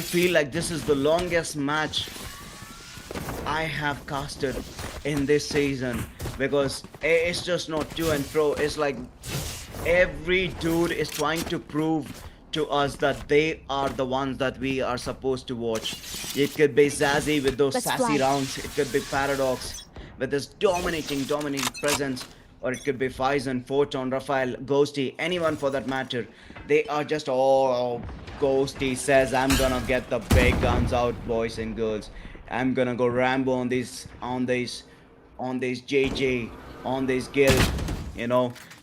feel like this is the longest match I have casted in this season, because it's just not to and fro. It's like every dude is trying to prove to us that they are the ones that we are supposed to watch. It could be Zazie with those sassy rounds. It could be Paradox with this dominating presence. Or it could be Faison, Photon, Raphael, Ghosty, anyone for that matter. They are just Ghosty says, I'm gonna get the big guns out, boys and girls. I'm gonna go Rambo on these JJ, on these guild,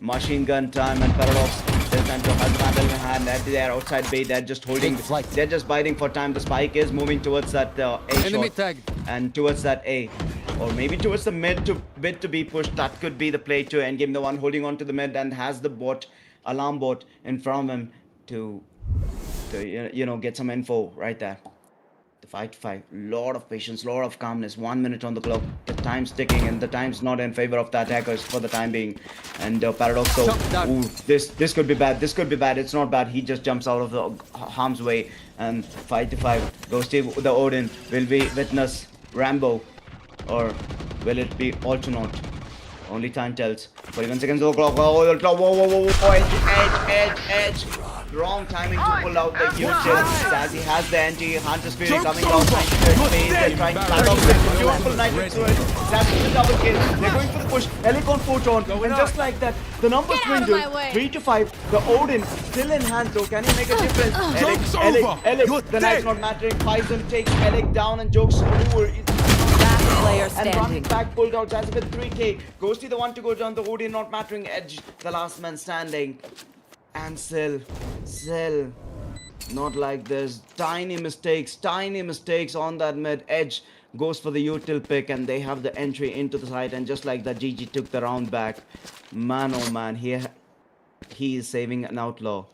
machine gun time. And Paradox this time to Hazmat in hand. They're outside bay, they're just holding, they're just biting for time. The spike is moving towards that A shot, and towards that A. Or maybe towards the mid to be pushed. That could be the play to endgame. The one holding on to the mid and has the alarm bot in front of him to get some info right there. The 5 to 5. Lot of patience, lot of calmness. 1 minute on the clock. The time's ticking, and the time's not in favor of the attackers for the time being. And Paradox, so ooh, this could be bad. This could be bad. It's not bad. He just jumps out of the harm's way. And 5 to 5. Ghosty the Odin. Will we witness Rambo, or will it be Alternaut? Only time tells. 41 seconds on the clock. Oh, whoa. Edge. Wrong timing to pull out the huge kill. StayEzy has the anti-Hunter Spirit coming out. They're trying to flat out the beautiful Nitro to it. StayEzy with the double kill. They're going for the push. Elec on Photon. And just like that, the numbers dwindle. 3 to 5. The Odin still in hand though. Can he make a difference? Elec. The night's not mattering. Bison takes Elec down and jokes over. Last player And standing. running back pulled out StayEzy with 3k. Ghosty the one to go down. The Odin not mattering. Edge the last man standing. And still, not like this. Tiny mistakes on that mid. Edge goes for the util pick, and they have the entry into the site. And just like that, GG took the round back. Man, oh man, he is saving an outlaw.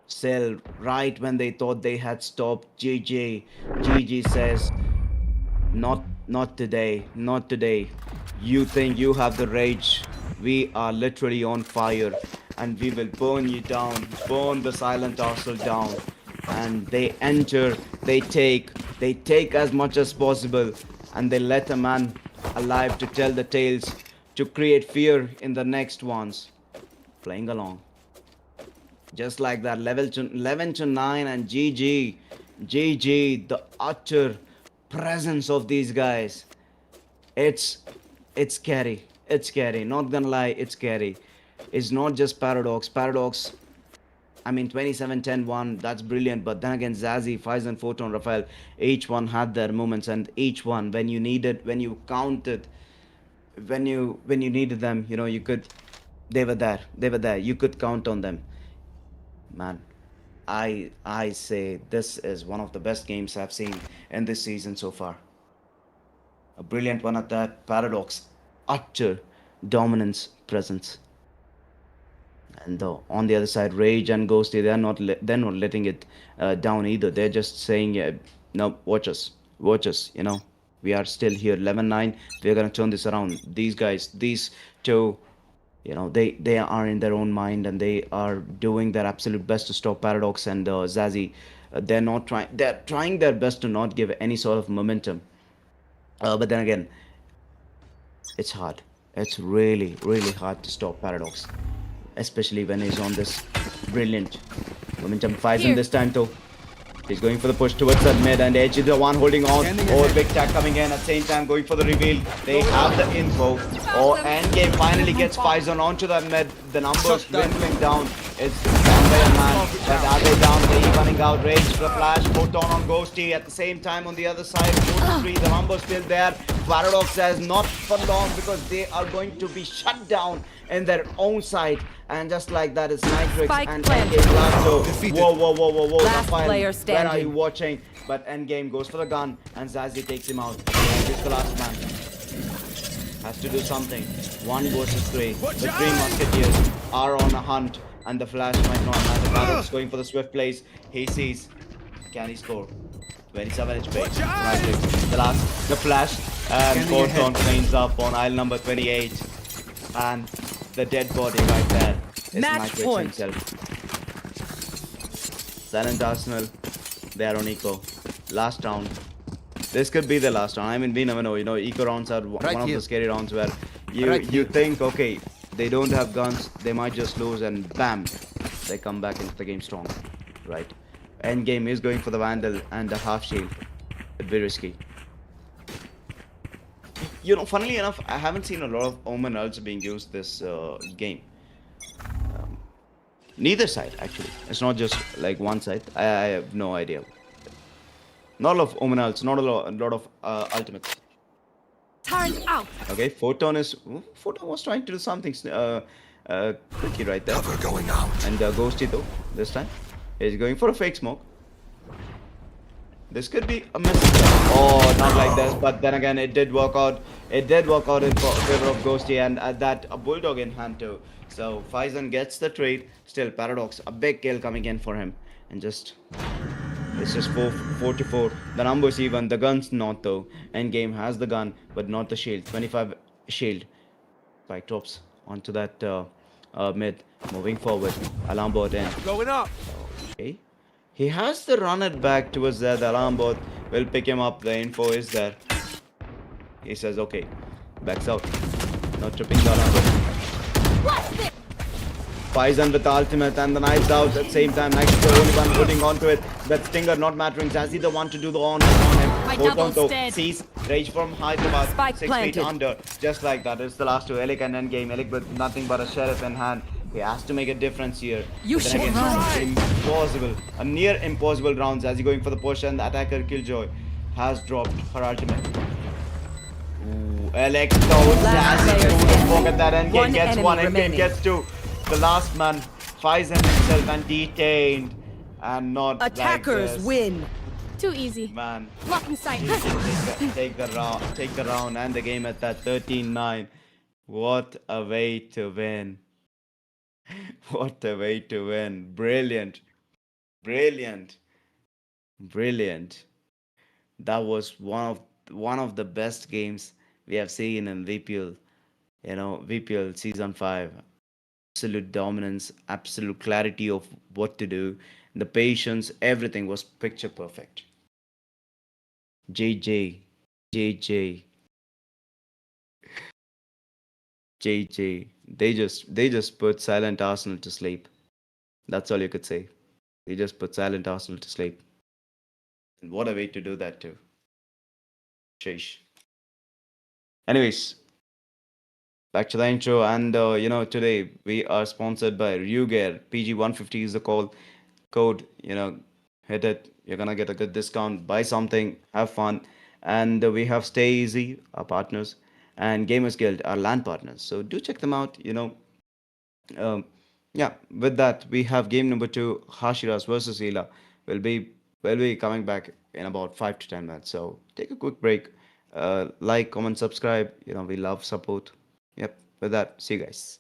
Still, right when they thought they had stopped, GG says, not today. You think you have the rage? We are literally on fire, and we will burn you down, burn the silent arsenal down. And they enter, they take as much as possible, and they let a man alive to tell the tales, to create fear in the next ones. Playing along. Just like that, 11 to 9, and GG, the utter presence of these guys. It's scary. It's scary. Not gonna lie, it's scary. It's not just Paradox. I mean, 27-10-1, that's brilliant. But then again, StayEzy, Faiz, Photon, Rafael, each one had their moments, and each one, when you needed, when you counted, when you needed them, you know, you could. They were there. You could count on them. Man, I say this is one of the best games I've seen in this season so far. A brilliant one at that. Paradox, utter dominance presence. And on the other side, Rage and Ghosty, they're not letting it down either. They're just saying, no, watch us, you know, we are still here. 11-9, we're gonna turn this around. These guys, these two, you know, they are in their own mind, and they are doing their absolute best to stop Paradox and StayEzy. They're trying their best to not give any sort of momentum. But then again, it's hard. It's really hard to stop Paradox, especially when he's on this brilliant momentum. Fires in this time though. He's going for the push towards that mid, and Edge is the one holding on. Big tag coming in at the same time, going for the reveal. They have the info. Endgame finally gets Faison onto that mid. The numbers dwindling down. It's down by a man, but are they down? They're running out. Rage for the flash. Photon on Ghosty at the same time on the other side. 4-3. The numbers still there. Paradox says not for long, because they are going to be shut down in their own side. And just like that, it's Nitrix and Endgame last. Whoa. Last Rafael, player standing. where are you watching? But Endgame goes for the gun, and StayEzy takes him out. He's the last man. Has to do something. 1 versus 3. The 3 musketeers are on a hunt, and the flash might not matter. Paradox going for the swift plays. He sees. Can he score? 27 HP. The flash, and Photon cleans up on aisle number 28. And the dead body right there is Match Nitrix point. himself. Silent Arsenal, they are on eco. Last round. This could be the last round. I mean, we never know. You know, eco rounds are one of the scary rounds where you think, okay, they don't have guns, they might just lose, and bam, they come back into the game strong, right? Endgame is going for the Vandal and the half shield. It'd be risky. You know, funnily enough, I haven't seen a lot of Omen ults being used this game. Neither side, actually. It's not just like one side. I have no idea. Not a lot of Omen ults, not a lot of ultimates. Turn out. Okay, Photon was trying to do something tricky right there. Cover going out. And Ghosty though, this time. He's going for a fake smoke. This could be a mess. Oh, not like this, but then again, it did work out. It did work out in favor of Ghosty, and that a bulldog in hand too. So Faison gets the trade. Still, Paradox, a big kill coming in for him, and just It's just 4 to 4. The numbers even. The gun's not though. Endgame has the gun, but not the shield. 25 shield. Spike drops onto that mid. Moving forward. Alarm bot in. Going up. Okay. He has to run it back towards there. The alarm bot will pick him up. The info is there. He says, okay. Backs out. Not tripping the alarm bot. Poison with the ultimate and the knives out at the same time. Nice is the only one putting onto it. That Stinger not mattering. Jazzy the one to do the on him. My Both double's dead. sees Rage from Hyderabad. Spike 6 planted. feet under. Just like that. It's the last two. Elik and Endgame. Elik with nothing but a sheriff in hand. He has to make a difference here. You But then should again, run. impossible. A near impossible rounds as he going for the push and the attacker Killjoy has dropped her ultimate. Ooh, Electro Last Jazzy player don't standing. forget that Endgame One gets enemy one. Endgame remaining. gets two. The last man finds himself and detained and not Attackers like this. win. Too easy. Man, Blocking sight. take the round and the game at that 13-9. What a way to win. What a way to win. Brilliant. Brilliant. Brilliant. That was one of the best games we have seen in VPL. You know, VPL season 5. Absolute dominance, absolute clarity of what to do, the patience, everything was picture perfect. JJ, JJ, JJ. They just put silent Arsenal to sleep. That's all you could say. They just put silent Arsenal to sleep. And what a way to do that too. Sheesh. Anyways, back to the intro, and today we are sponsored by RYU Gear. PG150 is the code. Hit it. You're gonna get a good discount. Buy something, have fun, and we have StayEzy, our partners, and Gamers Guild, our LAN partners. So do check them out. Um, yeah. With that, we have game number 2, Hashiras versus ELA. Will be coming back in about 5 to 10 minutes. So take a quick break. Like, comment, subscribe. We love support. Yep. With that, see you guys.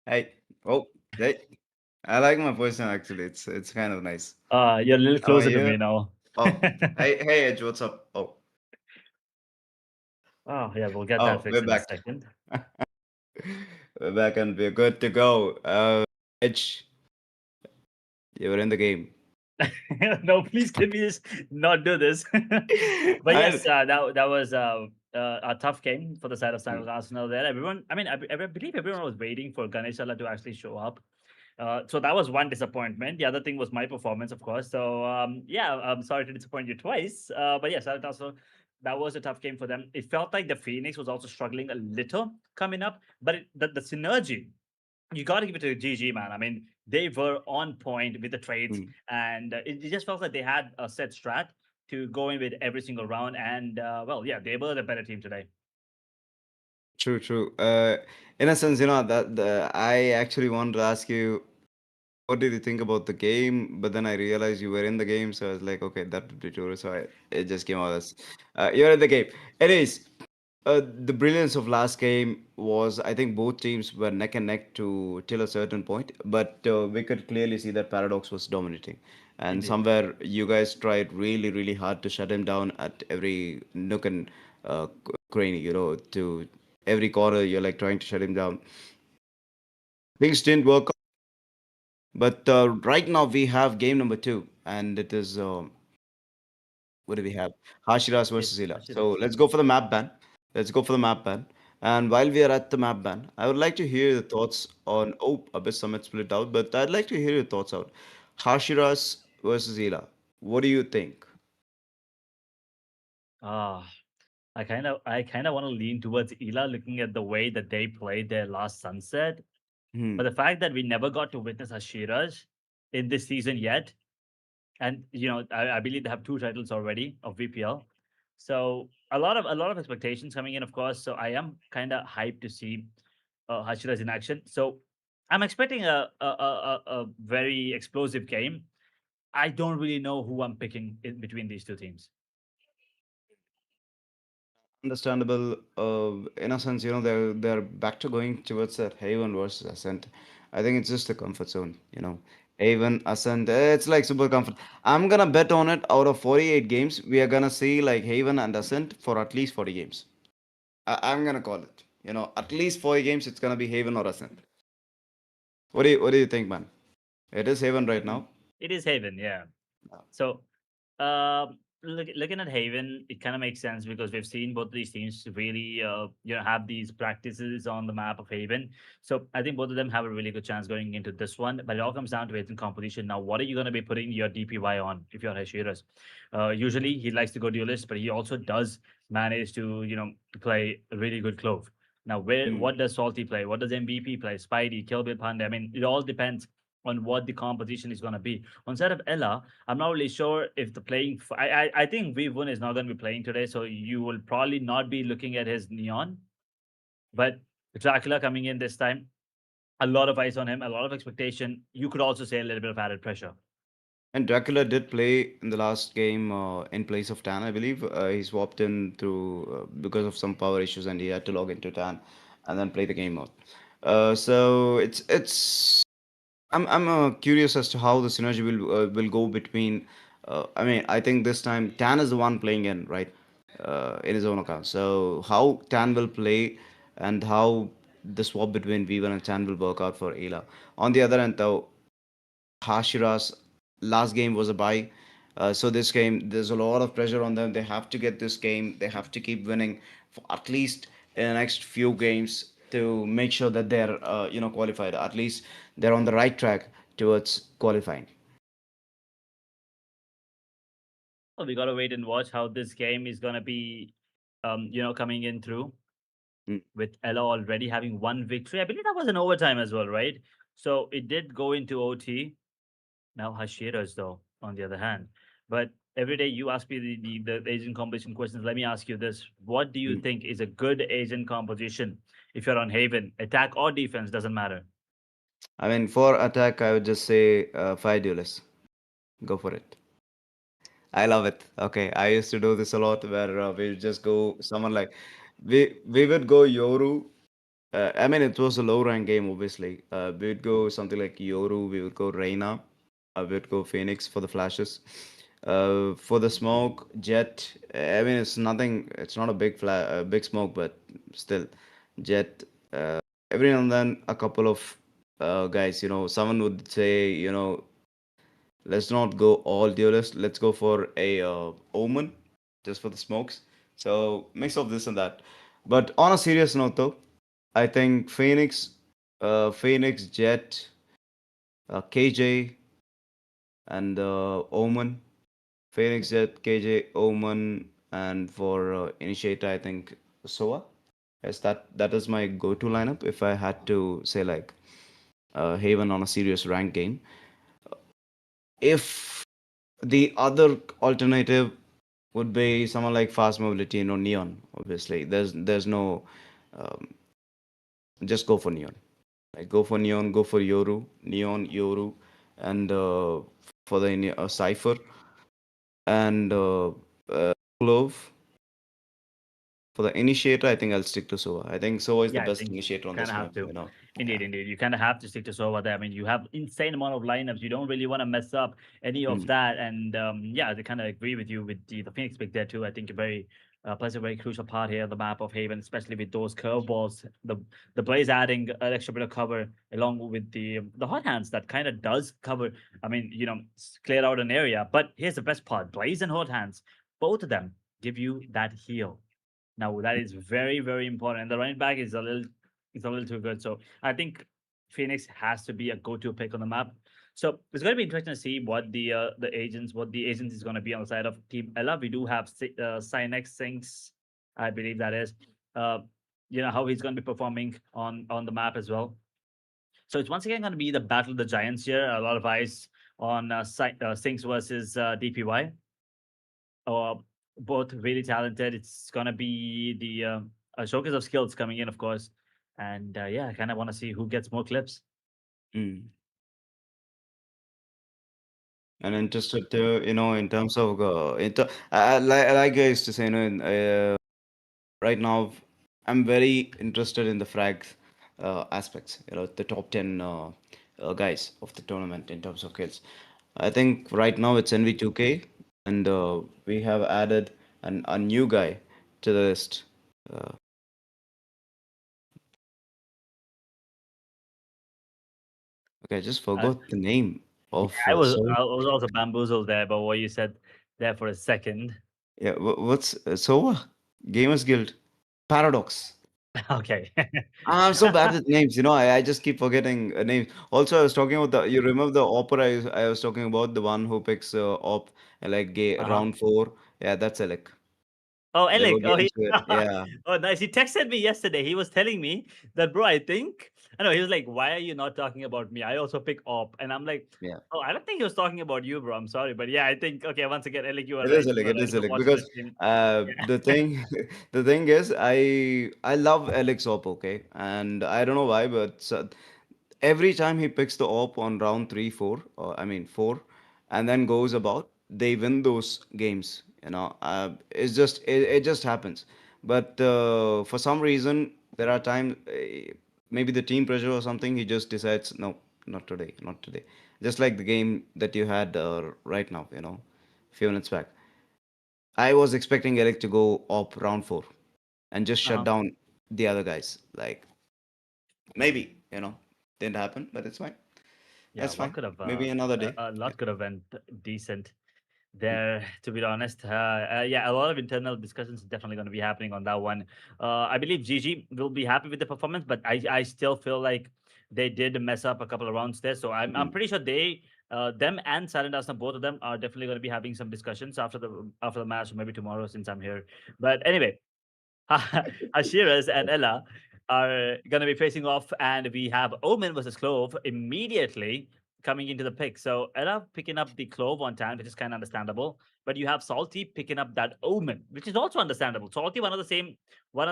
Hey, oh, hey. I like my voice now. Actually, it's kind of nice. You're a little How are closer to you? me now. Oh, hey, Edge, what's up? Oh, Oh, yeah, we'll get that oh, we're fixed in a back. second. We're back and we're good to go. Edge, you were in the game. No, please can we just not do this? But I, yes, that was a tough game for the side of mm, San Arsenal there. Everyone, I mean, I believe everyone was waiting for Ganeshala to actually show up. So that was one disappointment. The other thing was my performance, of course. So yeah, I'm sorry to disappoint you twice. But yes, also that was a tough game for them. It felt like the Phoenix was also struggling a little coming up, but the synergy, you got to give it to GG, man. I mean, they were on point with the trades, mm. and it just felt like they had a set strat to go in with every single round. And well, yeah, they were the better team today. True, true. In a sense, that I actually wanted to ask you, what did you think about the game? But then I realized you were in the game, so I was like, okay, that would be true. So it just came out as you're in the game. Anyways, the brilliance of last game was I think both teams were neck and neck to till a certain point, but we could clearly see that Paradox was dominating, and Indeed. somewhere you guys tried really, really hard to shut him down at every nook and cranny, to every corner. You're like trying to shut him down. Things didn't work out, but right now we have game number two, and it is what do we have? Hashiras Yes, versus ELA. So Hashiras. let's go for the map ban. Let's go for the map ban. And while we are at the map ban, I would like to hear your thoughts on. Oh, Abyss Summit split out, but I'd like to hear your thoughts out. Hashiras versus ELA. What do you think? Ah, I kind of want to lean towards Ela, looking at the way that they played their last sunset. Hmm. But the fact that we never got to witness Hashiras in this season yet, and I believe they have two titles already of VPL. So a lot of expectations coming in, of course. So I am kind of hyped to see Hashiras in action. So I'm expecting a very explosive game. I don't really know who I'm picking in between these two teams. Understandable. In a sense, they're back to going towards that Haven versus Ascent. I think it's just a comfort zone. Haven, Ascent. It's like super comfort. I'm gonna bet on it. Out of 48 games, we are gonna see like Haven and Ascent for at least 40 games. I'm gonna call it. At least 40 games. It's gonna be Haven or Ascent. What do you think, man? It is Haven right now. It is Haven, yeah. Uh, So looking at Haven, it kind of makes sense because we've seen both of these teams really, have these practices on the map of Haven. So I think both of them have a really good chance going into this one. But it all comes down to agent composition. Now, what are you going to be putting your DPY on if you're Hashiras? Usually, he likes to go duelist, but he also does manage to, play a really good clove. Now, hmm. what does Salty play? What does MVP play? Spidey, Killbit, Panda. I mean, it all depends on what the composition is going to be. On side of Ella, I'm not really sure if the playing. I think V1 is not going to be playing today, so you will probably not be looking at his neon. But Dracula coming in this time, a lot of eyes on him, a lot of expectation. You could also say a little bit of added pressure. And Dracula did play in the last game in place of Tan, I believe. He swapped in through because of some power issues, and he had to log into Tan and then play the game mode. So it's I'm curious as to how the synergy will go between. I mean, I think this time Tan is the one playing in, right, in his own account. So how Tan will play and how the swap between V1 and Tan will work out for Ayla. On the other end, though, Hashiras last game was a bye. So this game, there's a lot of pressure on them. They have to get this game. They have to keep winning for at least in the next few games to make sure that they're qualified. At least they're on the right track towards qualifying. Well, we got to wait and watch how this game is going to be, coming in through Mm. with Ella already having one victory. I believe that was an overtime as well, right? So it did go into OT. Now Hashiras, though, on the other hand. But every day you ask me the Asian composition questions. Let me ask you this. What do you Mm. think is a good Asian composition if you're on Haven? Attack or defense, doesn't matter. I mean, for attack, I would just say fire duelist. Go for it. I love it. Okay, I used to do this a lot where we just go someone like we would go Yoru I mean, it was a low rank game, obviously. We would go something like Yoru, we would go Reina, we would go Phoenix for the flashes. For the smoke, Jet. I mean, it's nothing. It's not a big smoke, but still, Jet. Every now and then, a couple of guys. Someone would say, let's not go all duelist. Let's go for a Omen, just for the smokes. So mix of this and that. But on a serious note, though, I think Phoenix, Jet, KJ, and Omen. Phoenix, Jet, KJ, Omen, and for Initiator, I think Soa. Yes, that is my go-to lineup if I had to say like Haven on a serious rank game. If the other alternative would be someone like Fast Mobility, Neon. Obviously, there's no just go for Neon. Like go for Neon, go for Yoru, Neon, Yoru, and for the Cipher and Clove. For the initiator, I think I'll stick to Sova. I think Sova is the Yeah, I best think initiator on kind this of have map. to. Yeah. Indeed, indeed. You kind of have to stick to Sova there. I mean, you have insane amount of lineups. You don't really want to mess up any of Mm. that. And yeah, I kind of agree with you with the Phoenix pick there too. I think plays a very crucial part here on the map of Haven, especially with those curveballs. The Blaze adding an extra bit of cover along with the hot hands that kind of does cover. I mean, clear out an area. But here's the best part: Blaze and hot hands, both of them give you that heal. Now that is very, very important. And the running back is a little too good. So I think Phoenix has to be a go-to pick on the map. So it's going to be interesting to see what the agents is going to be on the side of Team Ella. We do have Cynex Sinks, I believe that is. Uh, how he's going to be performing on the map as well. So it's once again going to be the battle of the giants here. A lot of eyes on Sinks versus DPY, both really talented. It's gonna be the a showcase of skills coming in, of course, and yeah, I kind of want to see who gets more clips. Mm. And interested to, in terms of, like I used to say, right now, I'm very interested in the frag aspects, the top 10 guys of the tournament in terms of kills. I think right now it's NV2K, and we have added a new guy to the list. Uh, okay, I just Uh, forgot the name yeah, of. I was So I was also bamboozled there, but what you said there for a second. yeah, what's Sova? Gamers Guild Paradox. Okay. I'm so bad with names, I just keep forgetting names. Also, I was talking about you remember the opera I was talking about, the one who picks op like Uh-huh. round four. Yeah, that's Alec. Oh, There were Alec. Oh, games where, yeah, oh, nice. He texted me yesterday. He was telling me that, bro, I know, he was like, why are you not talking about me? I also pick op. And I'm like, yeah. oh, I don't think he was talking about you, bro. I'm sorry. But yeah, I think, okay, once again, Alec, you are It right. is You Alec. are It right. is The Alec watch because list. Yeah. the thing the thing is I love Alec's op, okay, and I don't know why, but every time he picks the op on round three, four, or I mean four, and then goes about, they win those games. It just happens. But for some reason, there are times, maybe the team pressure or something, he just decides, no, not today, not today. Just like the game that you had right now, a few minutes back. I was expecting Eric to go op round four and just shut Uh-huh. down the other guys. Like maybe, didn't happen, but it's fine. Yeah, That's what fine. could have, Maybe another day. a Yeah. lot could have went decent there, to be honest. Yeah, a lot of internal discussions definitely going to be happening on that one. I believe GG will be happy with the performance, but I still feel like they did mess up a couple of rounds there. So I'm Mm. pretty sure them and Silent Asna, both of them are definitely going to be having some discussions after the match, or maybe tomorrow since I'm here. But anyway, Hashiras and Ella are going to be facing off, and we have Omen versus Clove immediately coming into the pick. So Ella picking up the Clove on time, which is kind of understandable. But you have Salty picking up that Omen, which is also understandable. Salty, one of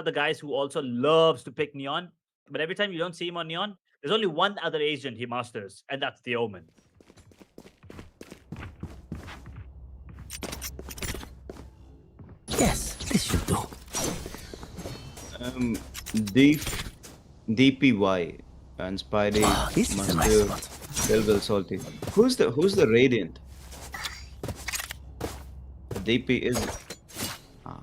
the guys who also loves to pick Neon. But every time you don't see him on Neon, there's only one other agent he masters, and that's the Omen. Yes, this should do. Um, Deep, DPY and Spidey This is a must nice do spot. Will salty. Who's the Radiant? DP is ah.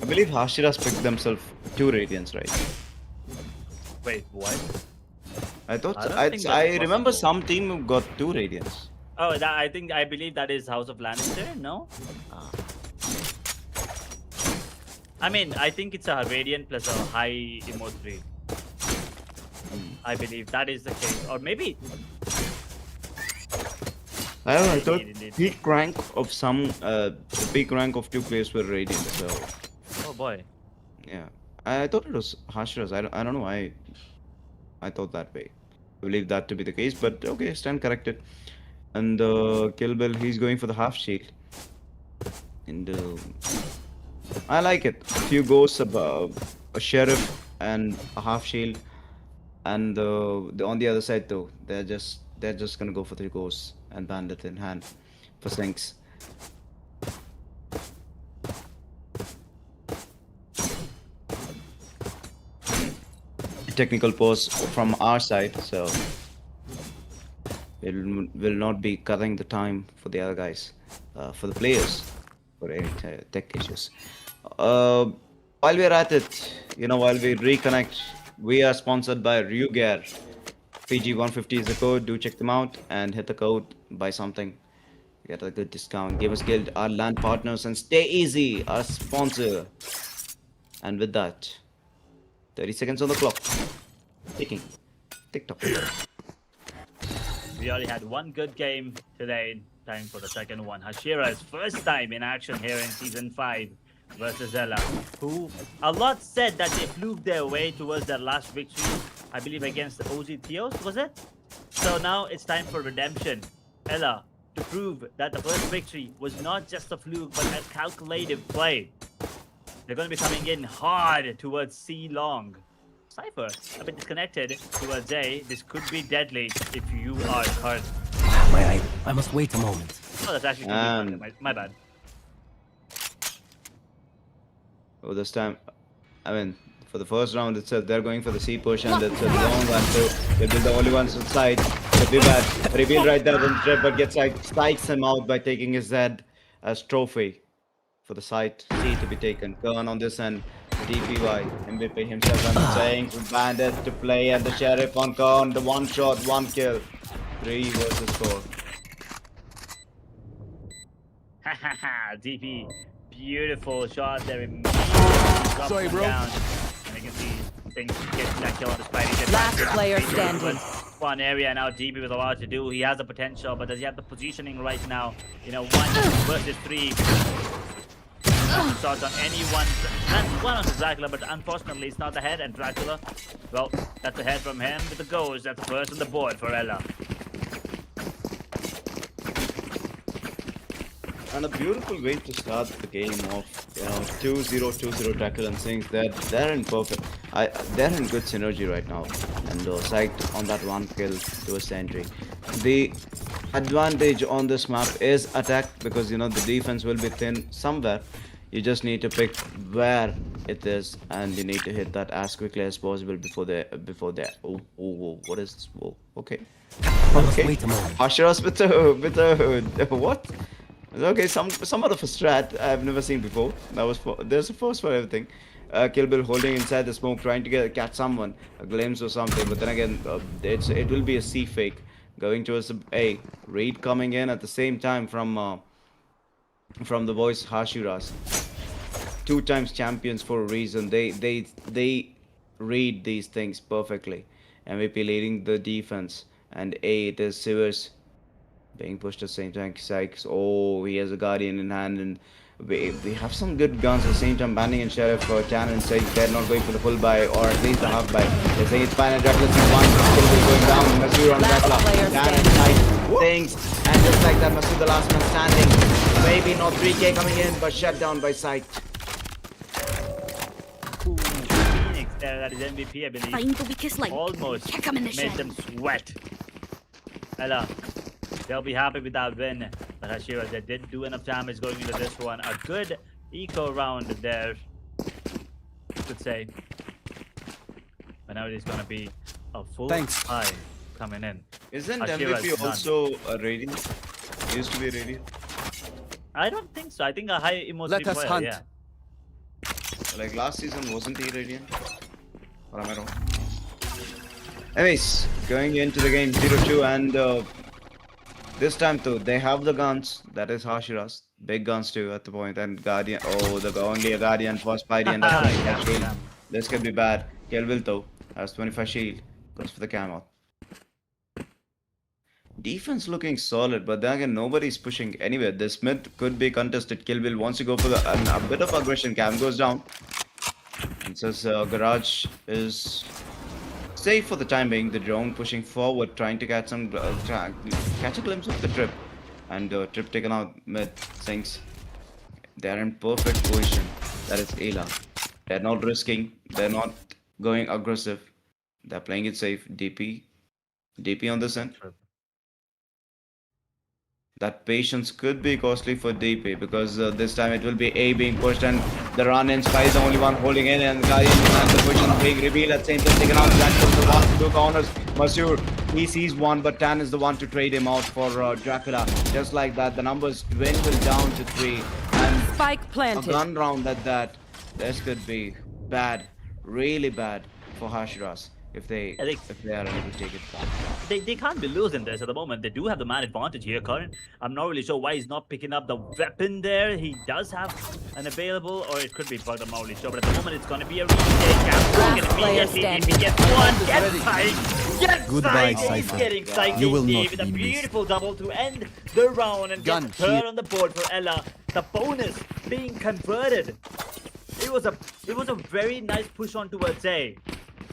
I believe Hashiras picked themselves 2 Radiants, right? Wait, what? I thought I don't I think that's I remember possible. some team who got 2 Radiants. Oh, I believe that is House of Lannister. No. I mean, I think it's a Radiant plus a high Emo 3. I believe that is the case. Or maybe... I don't know, I thought Indeed. peak rank of the peak rank of 2 players were Radiant, so Oh boy. yeah. I thought it was Hashiras. I don't know why I thought that way. I believe that to be the case, but okay, stand corrected. And Kill Bill, he's going for the half shield. And I like it. A few ghosts, a sheriff, and a half shield. And on the other side though, they're just gonna go for the ghosts and bandit in hand for sinks. Technical pause from our side, so will not be cutting the time for the other guys, for the players, for any tech issues. While we're at it, while we reconnect, we are sponsored by RYU Gear. PG150 is the code. Do check them out and hit the code. Buy something. Get a good discount. Give us Guild, our land partners, and StayEzy, our sponsor. And with that, 30 seconds on the clock. Ticking. TikTok. We only had one good game today. Time for the second one. Hashiras' first time in action here in Season 5 versus ELA, who a lot said that they flew their way towards their last victory, I believe against the OZ Theos, was it? So now it's time for redemption. ELA, to prove that the first victory was not just a fluke, but a calculated play. They're going to be coming in hard towards C long. Cypher, a bit disconnected towards A. This could be deadly if you are hurt. I must wait a moment. Oh, that's actually my bad. Oh, this time, I mean, for the first round itself, they're going for the C push, and it's a long one too. They'll be the only ones inside. Could be bad. Reveal right there on the trip, but gets psychs him out by taking his Z as trophy for the site C to be taken. Kern on this end. DPY, MVP himself, and saying to Bandit to play, and the Sheriff on Kern. The one shot, one kill. 3 versus 4. Hahaha, DP. Beautiful shot there. Sorry, bro. Down. And you can see things getting that kill on the Spidey. Last player standing. One area now DP with a lot to do. He has the potential, but does he have the positioning right now? 1 versus 3. Shots on anyone. That's one on Dracula, but unfortunately it's not the head, and Dracula, well, that's a head from him with the ghost. That's the first on the board for ELA. And a beautiful way to start the game off. 2-0, 2-0 Dracula and Sinks. They're in perfect. They're in good synergy right now. And psyched on that one kill towards the entry. The advantage on this map is attack, because the defense will be thin somewhere. You just need to pick where it is, and you need to hit that as quickly as possible before they. Oh, what is this? Whoa, okay. Okay. Wait a moment. Hashiras with a what? Okay, somewhat of a strat I've never seen before. There's a first for everything. Kill Bill holding inside the smoke, trying to catch someone, a glimpse or something. But then again, it will be a C fake going towards A. Raid coming in at the same time from the boys Hashiras. 2 times champions for a reason. They read these things perfectly. MVP leading the defense, and A, it is Sivers being pushed at the same time. Sykes, oh, he has a guardian in hand, and we have some good guns at the same time. Banding and Sheriff for Cannon saying they're not going for the full buy, or at least the half buy. They're saying it's fine, and Dracula sees one still going down. Masur on Dracula. Cannon tight things, and just like that, Masur the last man standing. Maybe not 3K coming in, but shut down by Sight. Phoenix there, that is MVP, I believe. Time to be kissed like. Almost Kick 'em in the made shed. them sweat. ELA, they'll be happy with that win. But Hashiras, they did do enough damage going into this one. A good eco round there. could say. But now it is going to be a full Thanks. high coming in. Isn't Hashiras MVP done. also a radiant? Used to be a radiant. I don't think so. I think a high emotional Let us player, hunt. yeah. Like last season, wasn't he radiant? Or am I wrong? Anyways, going into the game 0-2, and this time too, they have the guns. That is Hashiras. Big guns too at the point, and Guardian. Oh, only a Guardian for Spidey, and that's Yeah, shield. yeah. This could be bad. Kelvin though has 25 shield. Goes for the camo. Defense looking solid, but then again, nobody's pushing anywhere. This mid could be contested. Kill Bill wants to go for a bit of aggression. Cam goes down. And says Garage is safe for the time being. The drone pushing forward, trying to catch some catch a glimpse of the trip, and trip taken out mid. Sinks. They are in perfect position. That is ELA. They're not risking. They're not going aggressive. They're playing it safe. DP on this end. That patience could be costly for DP because this time it will be A being pushed and the run in. Spy is the only one holding in, and Guardian and the position being revealed at the same time. Taken out. Jackson the one to do corners. Masur, he sees one, but Tan is the one to trade him out for Dracula. Just like that, the numbers dwindle down to 3. And Spike a planted. gun round at that. This could be bad, really bad for Hashiras if they I think- are able to take it. They can't be losing this at the moment. They do have the man advantage here, Karan. I'm not really sure why he's not picking up the weapon there. He does have an available, or it could be bugged. I'm not really sure. But at the moment, it's going to be a retake. Last player Immediately, standing. he gets one. Get psyched. Get Goodbye, psyched. He's Cypher. getting psyched. You will indeed, not with a be missed. beautiful double to end the round and Gun get third here. on the board for Ella. The bonus being converted. It was a very nice push on towards A,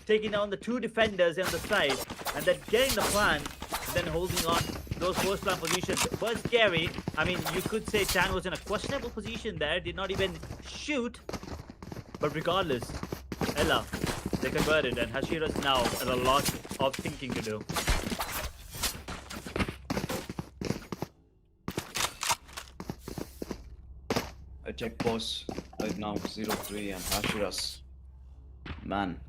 taking down the 2 defenders on the side, and then getting the plant, and then holding on those first plant positions was scary. I mean, you could say Chan was in a questionable position there, did not even shoot, but regardless, Ella, they converted, and Hashiras now has a lot of thinking to do. A check pause right now 0-3 and Hashiras. Man.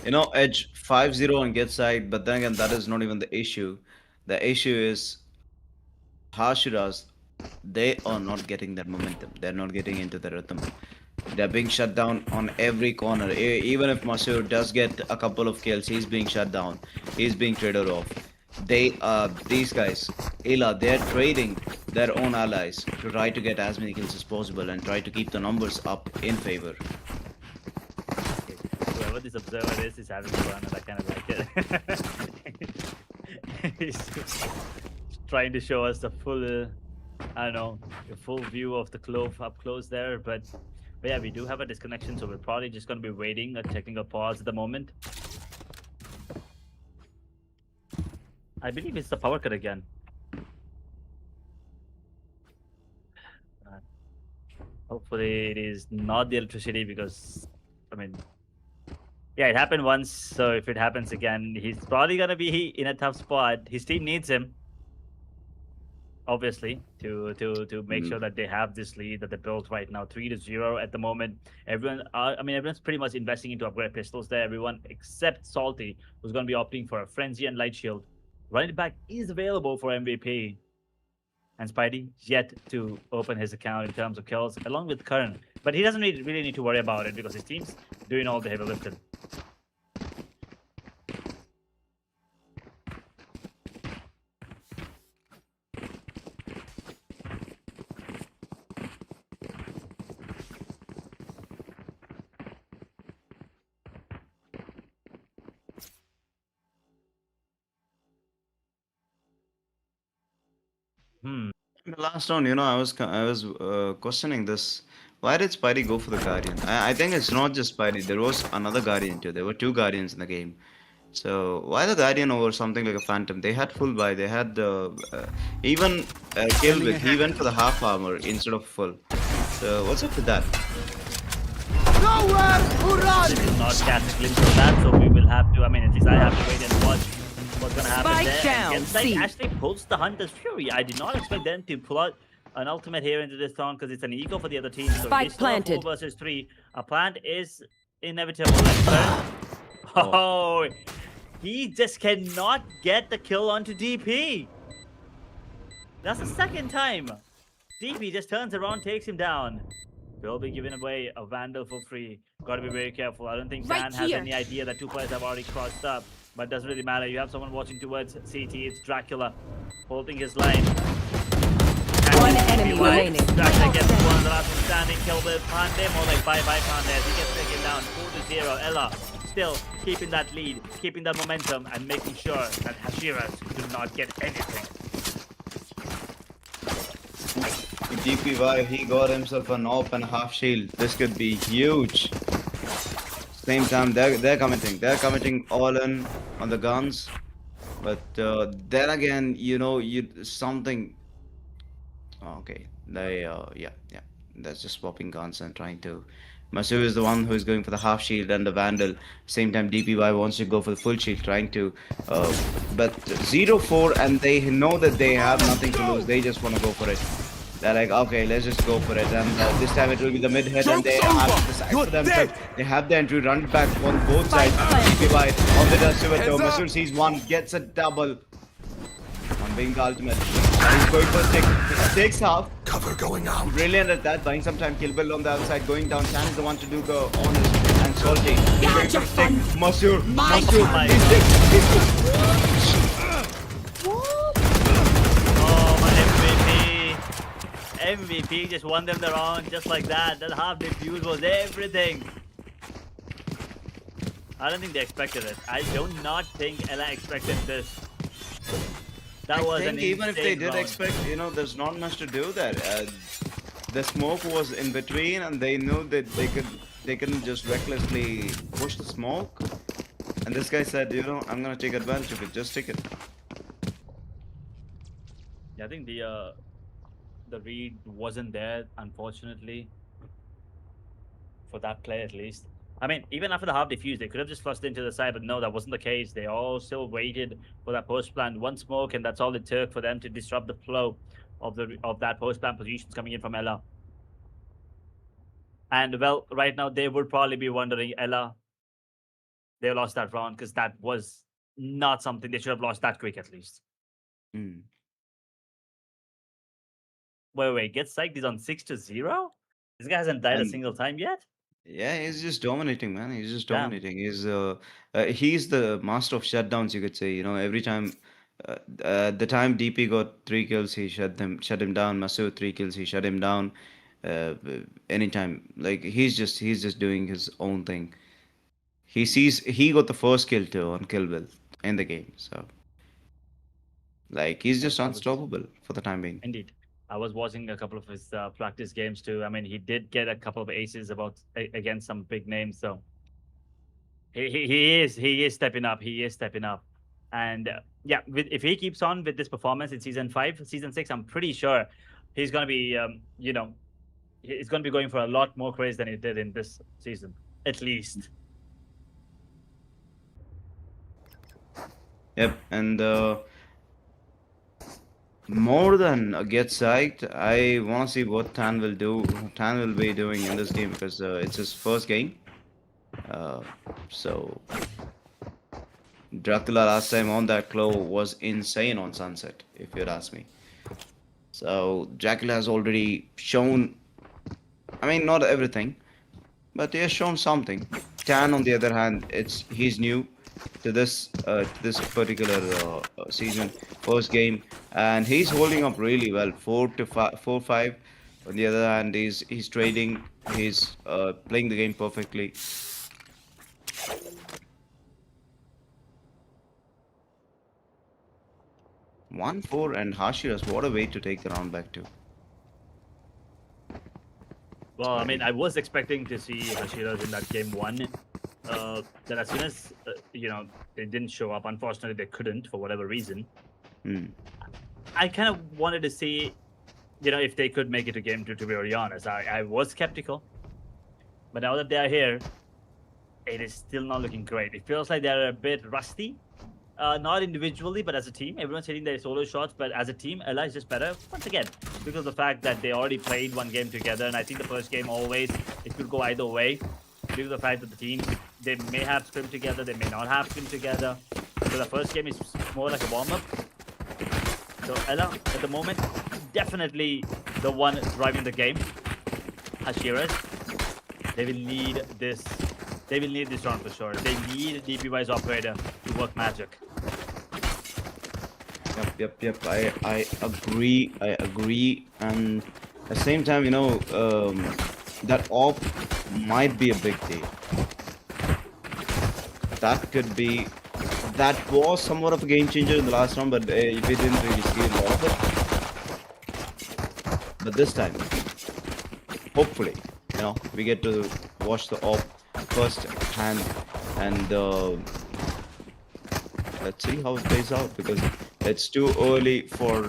You know, Edge 5-0 and get side, but then again, that is not even the issue. The issue is Hashiras, they are not getting that momentum. They're not getting into the rhythm. They're being shut down on every corner. Even if Masur does get a couple of kills, he's being shut down. He's being traded off. These guys, ELA, they're trading their own allies to try to get as many kills as possible and try to keep the numbers up in favor. Whoever this observer is having fun, and I kind of like it. He's trying to show us the full, I don't know, the full view of the clove up close there. But yeah, we do have a disconnection, so we're probably just going to be waiting a technical pause at the moment. I believe it's the power cut again. Hopefully it is not the electricity because, I mean, yeah, it happened once. So if it happens again, he's probably going to be in a tough spot. His team needs him, obviously, to make sure that they have this lead that they built right now, 3-0 at the moment. Everyone's pretty much investing into upgrade pistols there. Everyone except Salty, who's going to be opting for a Frenzy and Light Shield. Running back is available for MVP. And Spidey yet to open his account in terms of kills, along with Karan. But he doesn't really need to worry about it because his team's doing all the heavy lifting. In the last round, I was questioning this. Why did Spidey go for the Guardian? I think it's not just Spidey. There was another Guardian too. There were 2 Guardians in the game. So why the Guardian over something like a Phantom? They had full buy. They had even kill with. He went for the half armor instead of full. So what's up with that? Not catch a glimpse of that, so we will have to, at least I have to wait and watch what's going to happen Spike there. down, And Gensai C. actually pulls the Hunter's Fury. I did not expect them to pull out an ultimate here into this round because it's an eco for the other team. So Spike it's still a 4 planted. versus 3. A plant is inevitable. Oh, he just cannot get the kill onto DP. That's the second time. DP just turns around, takes him down. Will be giving away a Vandal for free. Got to be very careful. I don't think Right Dan has here. any idea that 2 players have already crossed up. But it doesn't really matter. You have someone watching towards CT. It's Dracula holding his line. One enemy remaining. Dracula gets one. The last one standing. Kill with Pandey. More like bye-bye Pandey. He gets taken down. 4-0. Ella still keeping that lead, keeping that momentum, and making sure that Hashiras do not get anything. DPY, he got himself an AWP and a half shield. This could be huge. Same time, they're committing all in on the guns. But then again, you know, something. Oh, okay, yeah, that's just swapping guns and trying to. Masu is the one who is going for the half shield and the Vandal. Same time, DPY wants to go for the full shield, trying to. But 0-4, and they know that they have nothing to lose. They just want to go for it. They're like, okay, let's just go for it. And this time it will be the mid hit, and they have to decide for themselves. They have the entry, run back on both sides. DPY on the dust with though. Masu sees one, gets a double. On being the ultimate. And he's going for a stick. Takes half. Cover going out. Brilliant at that, buying some time. Kill Bill on the other side, going down. Chan is the one to do the honest and salty. He's going for a stick. Masur. Oh, my MVP just won them the round just like that. That half defuse was everything. I don't think they expected it. I do not think Ella expected this. That was I think even if they insane did round. expect, you know, there's not much to do there. The smoke was in between, and they knew that they couldn't just recklessly push the smoke. And this guy said, you know, I'm gonna take advantage of it. Just take it. Yeah, I think the read wasn't there, unfortunately, for that play at least. I mean, even after the half defuse, they could have just flushed into the side, but no, that wasn't the case. They all still waited for that post plant, one smoke, and that's all it took for them to disrupt the flow of that post plant positions coming in from Ella. And well, right now they would probably be wondering, Ella, they lost that round because that was not something they should have lost that quick at least. Mm. Wait, get psyched. He's on 6-0. This guy hasn't died a And single time yet. yeah, he's just dominating, man. He's just Damn. dominating. He's the master of shutdowns, you could say. You know, every time, the time DP got 3 kills, he shut him down. Masood 3 kills, he shut him down. Anytime, like he's just doing his own thing. He got the first kill too on Kill Bill in the game, so like he's just I was unstoppable for the time being. indeed. I was watching a couple of his practice games too. I mean, he did get a couple of aces against some big names. So he is stepping up. He is stepping up. And yeah, if he keeps on with this performance in season 5, season 6, I'm pretty sure he's gonna be he's gonna be going for a lot more craze than he did in this season, at least. Yep, and more than get psyched, I want to see what Tan will do. Tan will be doing in this game because it's his first game. So Dracula last time on that claw was insane on Sunset, if you'd ask me. So Dracula has already shown, I mean, not everything, but he has shown something. Tan, on the other hand, he's new to this particular season, first game, and he's holding up really well. 4-5. On the other hand, he's trading. He's playing the game perfectly. One 4 and Hashiras. What a way to take the round back to. Well, I mean, I was expecting to see Hashiras in that game 1. Then as soon as they didn't show up, unfortunately they couldn't for whatever reason. I kind of wanted to see, if they could make it to game 2. To be very honest, I was skeptical, but now that they are here, it is still not looking great. It feels like they're a bit rusty, not individually, but as a team. Everyone's hitting their solo shots, but as a team, ELA is just better. Once again, because of the fact that they already played one game together, and I think the first game always it could go either way. Because of the fact that the teams they may have scrim together, they may not have scrim together. So the first game is more like a warm up. So ELA at the moment definitely the one driving the game. Hashiras, they will need this. They will need this round for sure. They need a DPY's operator to work magic. Yep. I agree. I agree. And at the same time, that op might be a big deal. That could be. That was somewhat of a game changer in the last round, but we didn't really see a lot of it. But this time, hopefully, we get to watch the op first hand, and let's see how it plays out, because it's too early for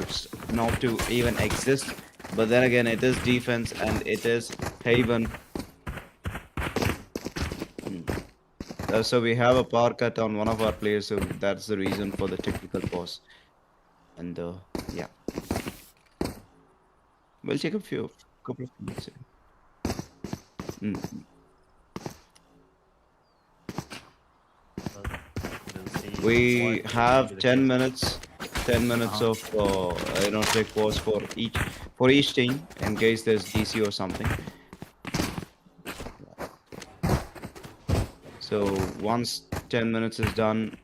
not to even exist. But then again, it is defense and it is Haven. So we have a power cut on one of our players, so that's the reason for the technical pause. And yeah, we'll take a couple of minutes. Mm. We have 10 minutes. 10 minutes of trick pause for each team in case there's DC or something. So once 10 minutes is done,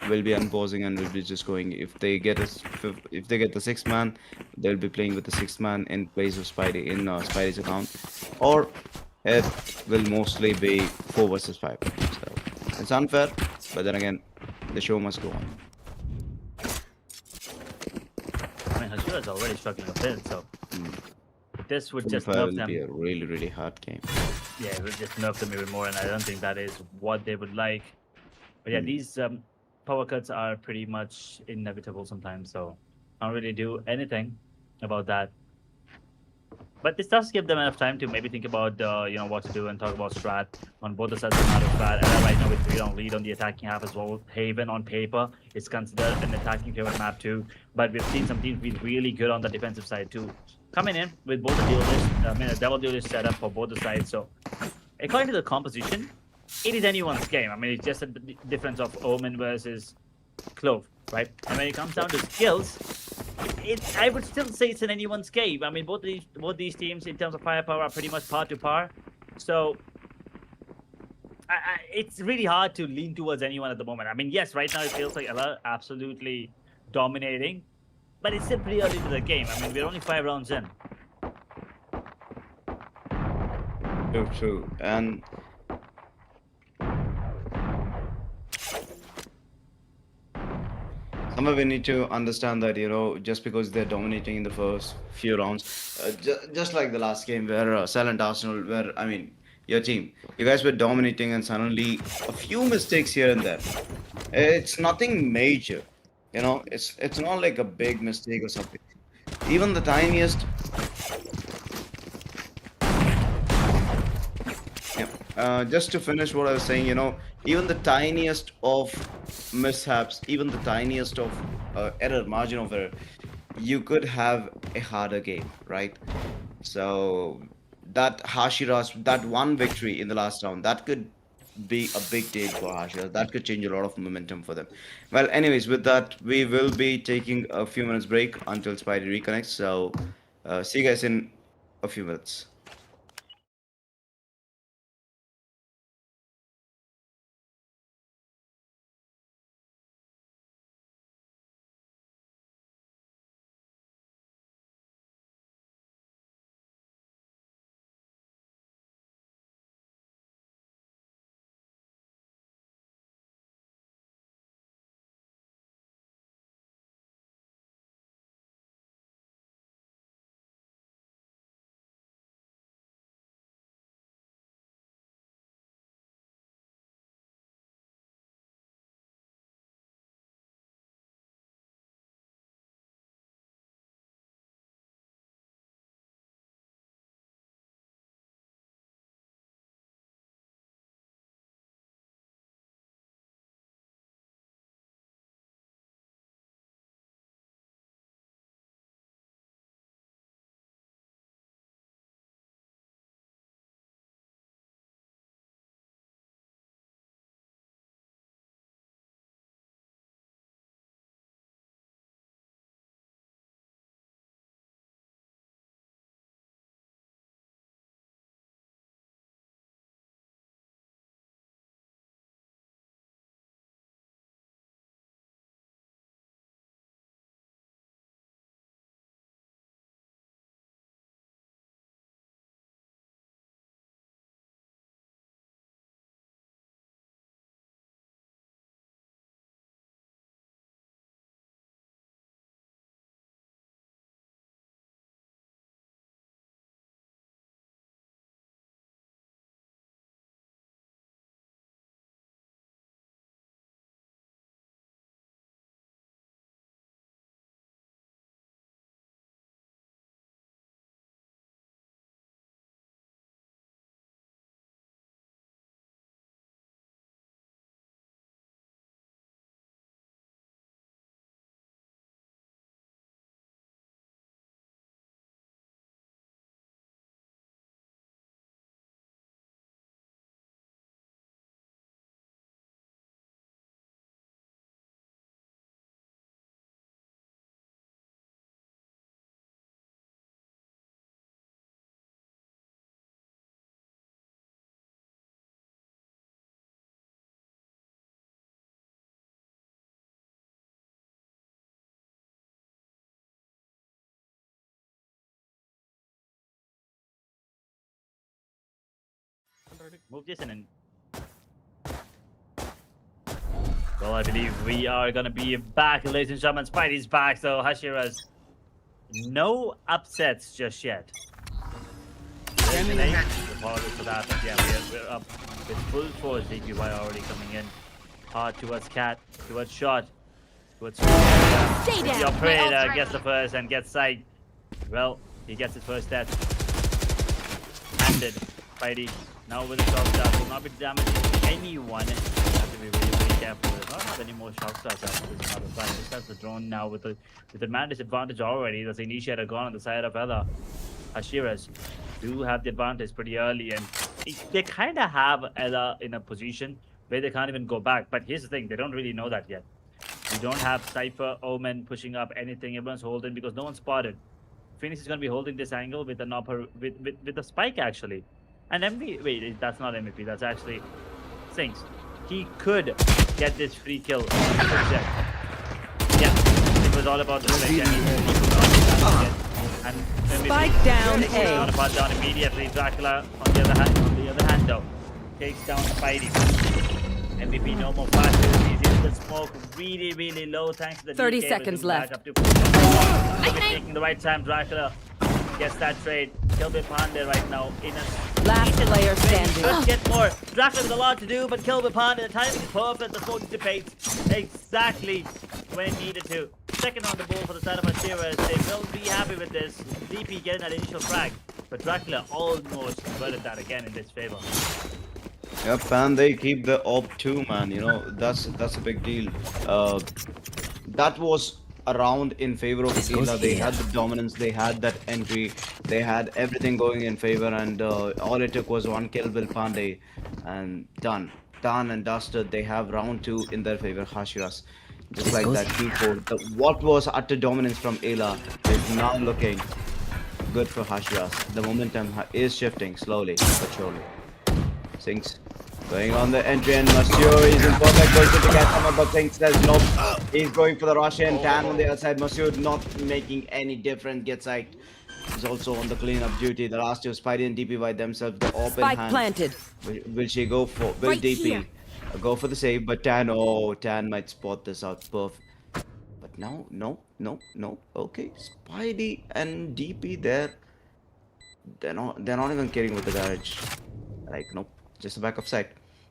we'll be unpausing and we'll be just going. If they get the sixth man, they'll be playing with the sixth man in place of Spidey in Spidey's account, or it will mostly be 4 versus 5. So it's unfair, but then again, the show must go on. I mean, Hashira is already struggling a bit, so this would just 45 nerf will them. be a really, really hard game. Yeah, it would just nerf them even more, and I don't think that is what they would like. But yeah, these power cuts are pretty much inevitable sometimes, so I don't really do anything about that. But this does give them enough time to maybe think about what to do and talk about strat on both the sides of the matter of strat. And right now with 3-round lead on the attacking half as well. Haven on paper is considered an attacking favorite map too, but we've seen some teams be really good on the defensive side too. Coming in with both the a double duelist setup for both the sides. So according to the composition, it is anyone's game. I mean, it's just a difference of Omen versus Clove, right? And when it comes down to skills, I would still say it's in anyone's game. I mean, both these teams in terms of firepower are pretty much par to par. So it's really hard to lean towards anyone at the moment. I mean, yes, right now it feels like ELA absolutely dominating, but it's still pretty early to the game. I mean, we're only 5 rounds in. True. And somewhere we need to understand that, just because they're dominating in the first few rounds, just like the last game where Silent Arsenal, your team, you guys were dominating and suddenly a few mistakes here and there. It's nothing major, it's not like a big mistake or something. Even the tiniest. Yeah. Just to finish what I was saying, even the tiniest of mishaps, even the tiniest of margin of error, you could have a harder game, right? So that Hashiras, that one victory in the last round, that could be a big deal for Hashiras. That could change a lot of momentum for them. Well, anyways, with that, we will be taking a few minutes break until Spidey reconnects. So see you guys in a few minutes. quick. Move Jason in. Well, I believe we are gonna be back, ladies and gentlemen. Spidey's back, so Hashiras. No upsets just yet. Apologies for that, but yeah, we're up with full force. DPY already coming in. Hard towards Cat, towards Shot, towards Stay down. the My operator ult's gets the first and gets sight. Well, he gets his first death. Handed. Spidey. Now with the shot start will not be damaging anyone. Have to be really careful. There's not have any more shot starts after this another side. Just has the drone now with the man disadvantage already. There's the initiator gone on the side of Ella. Hashiras do have the advantage pretty early, and they kind of have Ella in a position where they can't even go back. But here's the thing, they don't really know that yet. We don't have Cypher, Omen pushing up anything. Everyone's holding because no one spotted. Phoenix is going to be holding this angle with an upper with the spike actually. And wait, that's not MVP. That's actually Sinks. He could get this free kill. Yeah, it was all about the spike. And Spike down A. Gonna put down immediately. Dracula on the other hand though takes down Spidey. MVP no more flashes. He's in the smoke really low. Thanks to the 30 DK, seconds left. Up to taking the right time. Dracula gets that trade. Kilby Pandey right now in a Last player standing. Let's get more. Dracula with a lot to do, but Kilby Pandey, the timing is perfect. The smoke dissipates exactly when it needed to. Second on the ball for the side of Hashiras. They will be happy with this. DP getting that initial frag, but Dracula almost converted that again in this favor. Yep, and they keep the op too, man. You know, that's a big deal. That was around in favor of ELA. They had the dominance, they had that entry, they had everything going in favor, and all it took was one kill with Pandey, and done and dusted. They have round 2 in their favor. Hashiras, just like that. T4. What was utter dominance from ELA is now looking good for Hashiras. The momentum is shifting slowly but surely. Sinks going on the entry, and Monsieur is in perfect position to get someone, but Sinks says nope. He's going for the Russian. Tan on the other side. Monsieur not making any difference. Gets psyched. He's also on the cleanup duty. The last two, Spidey and DPY themselves, the open Spike hand. planted. Will she go for? Will Right DP here. go for the save? But Tan, Tan might spot this out. Perfect. But now, no. Okay, Spidey and DP there. They're not even caring with the garage. Like nope. Just a back of sight.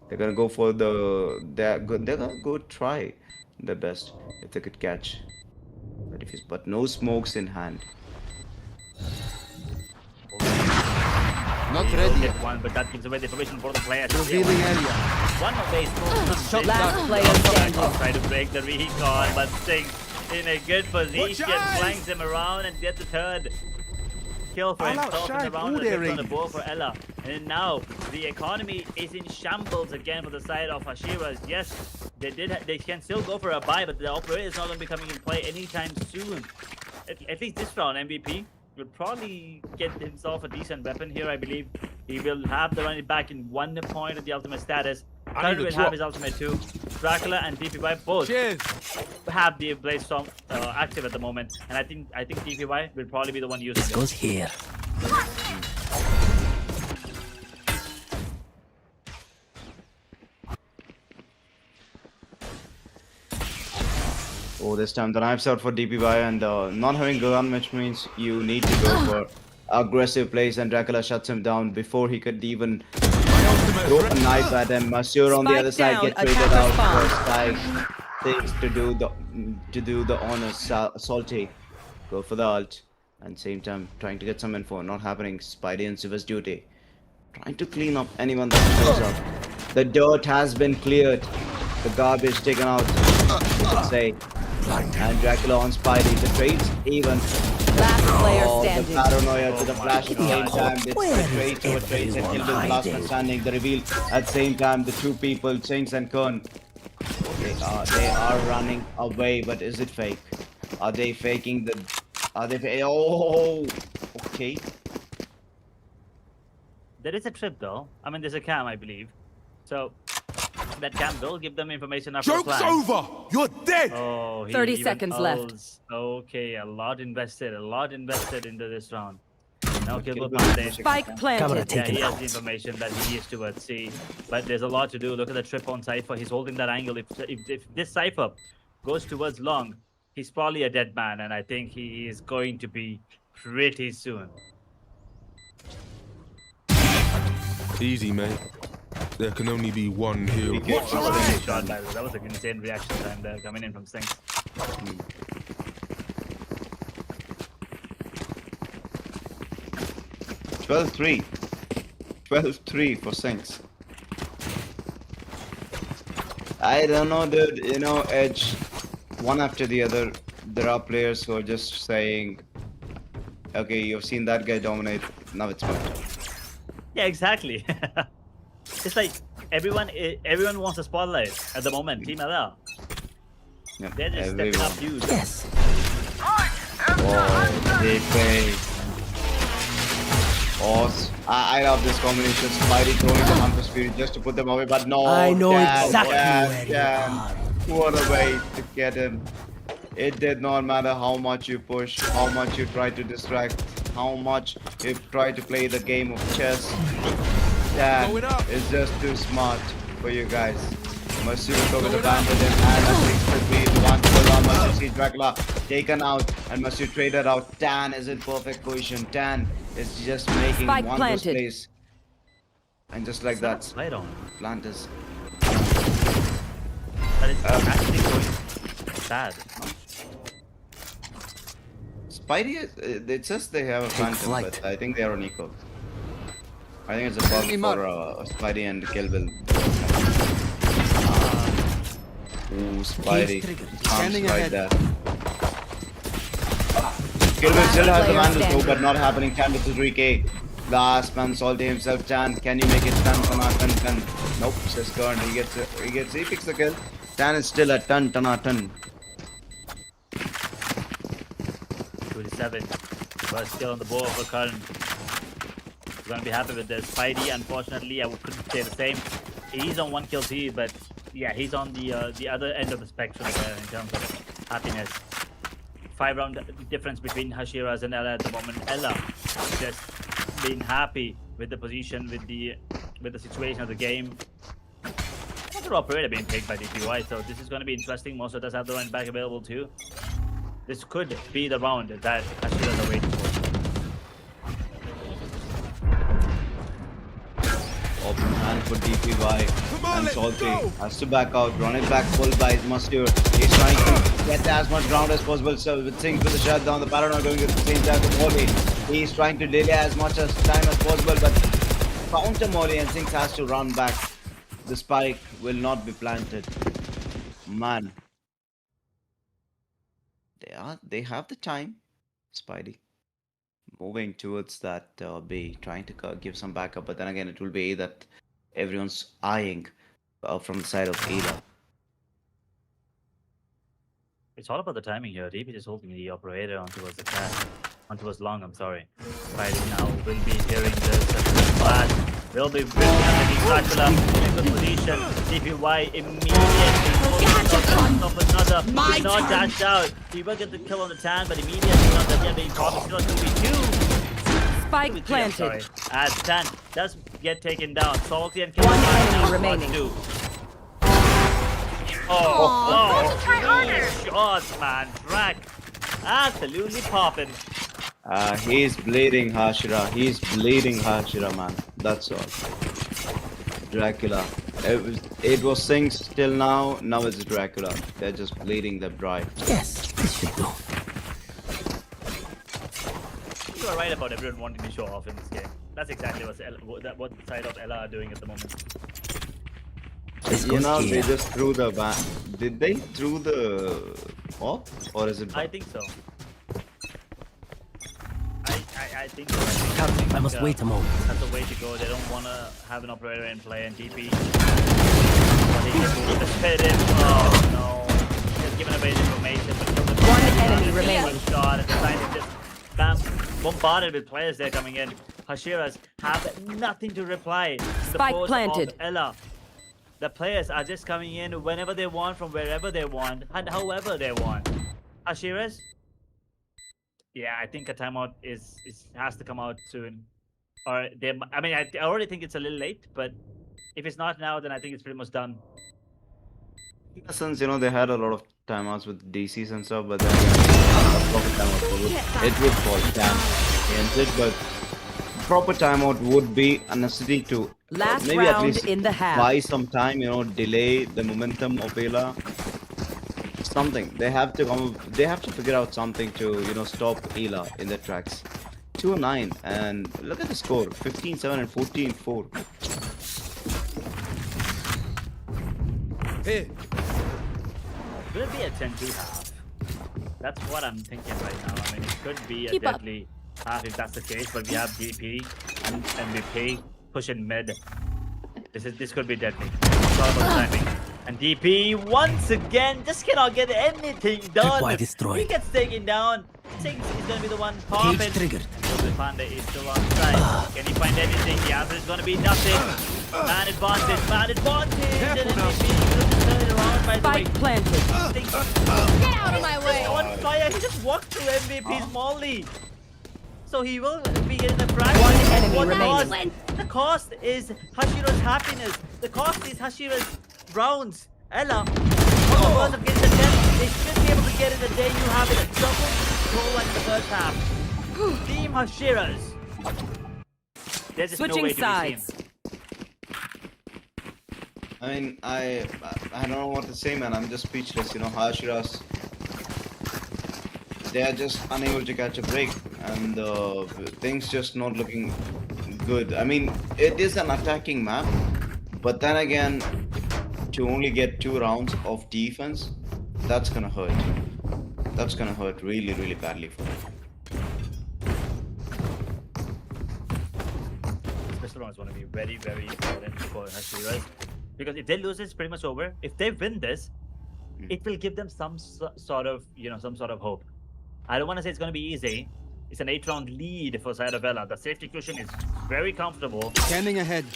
They're gonna go for they're gonna go try their best if they could catch. But no smokes in hand. Not He will ready. get one, but that gives away the information for the player. Revealing area. One of these smokes. Last player standing. Try to break the recon, but Sting in a good position, flanks him around and gets the third kill for himself in the round, and gets on the ball for Ella. And now the economy is in shambles again for the side of Hashiras. Yes, they can still go for a buy, but the operator is not going to be coming in play anytime soon. At least this round, MVP will probably get himself a decent weapon here. I believe he will have the running back in 1 point of the ultimate status. Current will have his ultimate too. Dracula and DPY both have the Blaze Storm active at the moment, and I think DPY will probably be the one using it. Goes here. Oh, this time the knife's out for DPY, and not having gun, which means you need to go for aggressive plays, and Dracula shuts him down before he could even throw a knife at him. Monsieur on the other side gets traded out for Spike. Things to do the honors. Salty go for the ult, and same time trying to get some info. Not happening. Spidey and Civis duty, trying to clean up anyone that shows up. The dirt has been cleared. The garbage taken out, you could say. And Dracula on Spidey. The trades even. Last player The standing. paranoia to the flash at the same time. The trades over trades, and Kill Bill's last man standing. The reveal at the same time. The two people, Chinks and Kern. They are running away, but is it fake? Are they faking the? Are they? Oh, okay. There is a trip though. I mean, there's a cam, I believe. So that cam will give them information after Joke's over! You're dead! Oh, 30 even seconds left. ults. Okay, a lot invested into this round. No, But Kilbo Kilbo planted. pushing Spike down. planted. Camera Yeah, taken he has out. the information that he is towards C, but there's a lot to do. Look at the trip on Cypher. He's holding that angle. If this Cypher goes towards long, he's probably a dead man, and I think he is going to be pretty soon. Easy, mate. There can only be one hero. Be careful That was a with good the shot, gun. by the way. That was an insane reaction time there coming in from Sinks. 12-3. 12-3 for Sinks. I don't know, dude. You know, Edge, one after the other, there are players who are just saying, okay, you've seen that guy dominate, now it's my turn. Yeah, exactly. It's like everyone wants a spotlight at the moment. Team LL. Yeah, They're just stepping everyone. up huge. Yes. Oh, they play. Oh, I love this combination. Spidey throwing the Hunter Spirit just to put them away, but no. I know Dan, exactly Dan, where you Dan. are. What a way to get him. It did not matter how much you push, how much you try to distract, how much you try to play the game of chess. Dan Going up. is just too smart for you guys. Masuko with the bandit in hand and takes the lead. One pull on Masu see Dracula taken out and Masu traded out. Dan is in perfect position. Dan is just making Spike one planted. plays. And just like that, Right on. plant is But it's actually going bad. Spidey is, it says they have a phantom, flight. but I think they are on equal. I think it's a bug for Spidey and Kill Bill. Ooh, Spidey. Arms right there. Kill Bill still has the Player vandal standing. too, but not happening. 10 to 3k. Last man salty himself. Tan, can you make it 10 ton? 10? Nope, just gone. He picks the kill. Tan is still at 10 ton. 27. But still on the board for Current. He's gonna be happy with this. Spidey, unfortunately, I couldn't say the same. He's on 1 kill T, but yeah, he's on the other end of the spectrum there in terms of happiness. 5-round difference between Hashiras and Ella at the moment. Ella just being happy with the position, with the situation of the game. Another operator being picked by DPY, so this is going to be interesting. Most of us have the run back available too. This could be the round that Hashiras are waiting for. Open hand for DPY on, and let's Salty go. has to back out, run it back full by Mustir. He's trying to get as much ground as possible. So with Singh with the shutdown, the Paranoid doing it at the same time with Molly. He's trying to delay as much as time as possible, but counter Molly and Singh has to run back. The spike will not be planted. Man, they have the time. Spidey moving towards that B, trying to give some backup, but then again, it will be A that everyone's eyeing from the side of ELA. It's all about the timing here. DP is holding the operator on towards the cat. On towards long, I'm sorry. Spidey now will be hearing the flash. Will be attacking Dracula in a good position. DPY immediately of another. My Did not turn. dash out. He will get the kill on the tan, but immediately not that yet being caught. Still 2v2. Spike planted. Sorry. As Tan does get taken down. Salty and One Kilby enemy now remaining. +2. Oh, shots, man. Drac. Absolutely popping. He's bleeding Hashira. He's bleeding Hashira, man. That's all. Dracula. It was Singh's till now. Now it's Dracula. They're just bleeding them dry. Yes, this should do. You are right about everyone wanting to show off in this game. That's exactly what the side of Ella are doing at the moment. This You goes know, they here. just threw the Did they threw the op, or is it? I think so. I think so. I think I must wait a moment. That's the way to go. They don't want to have an operator in play and DP. But he just moved the spit in. Oh no. He's given away the information. But One enemy remaining. One shot and decided to just bam, bombarded with players there coming in. Hashiras have nothing to reply. to the Spike force planted. of Ella. The players are just coming in whenever they want, from wherever they want, and however they want. Hashiras, Yeah, I think a timeout is has to come out soon. Or they, I mean, I already think it's a little late, but if it's not now, then I think it's pretty much done. Since they had a lot of timeouts with DCs and stuff, but then a proper timeout it would fall down against it. But proper timeout would be a necessity to Last maybe at round least in the half. buy some time. Delay the momentum of ELA. Something they have to come. They have to figure out something to stop ELA in their tracks. 2-9, and look at the score: 15-7 and 14-4. Here. Will it be a 10-2 half? That's what I'm thinking right now. I mean, it could be a Keep up. deadly half if that's the case, but we have DP and MVP pushing mid. This could be deadly. It's all about timing. And DP once again just cannot get anything done. Tripwire destroyed. He gets taken down. Thinks he's gonna be the one popping. Cage triggered. The Panda is still on side. Can he find anything? The answer is gonna be nothing. Man advantage, man advantage. And MVP is turn it around by the way. Spike planted. Get out of my way! On fire, he just walked through MVP's molly. So he will be getting the frag. One enemy What remaining. cost? The cost is Hashira's happiness. The cost is Hashira's rounds. Ella, on the verge of getting the 10, they should be able to get it the day you have it. A double goal in the first half. Team Hashiras. There's just no Switching way to be sides. seen. I mean, I don't know what to say, man. I'm just speechless. Hashiras, they are just unable to catch a break, and things just not looking good. I mean, it is an attacking map, but then again, to only get 2 rounds of defense, that's gonna hurt. That's gonna hurt really, really badly for them. This round is going to be very, very important for Hashiras. Because if they lose, it's pretty much over. If they win this, it will give them some sort of hope. I don't want to say it's going to be easy. It's an 8-round lead for side of Ella. The safety cushion is very comfortable. Scanning ahead.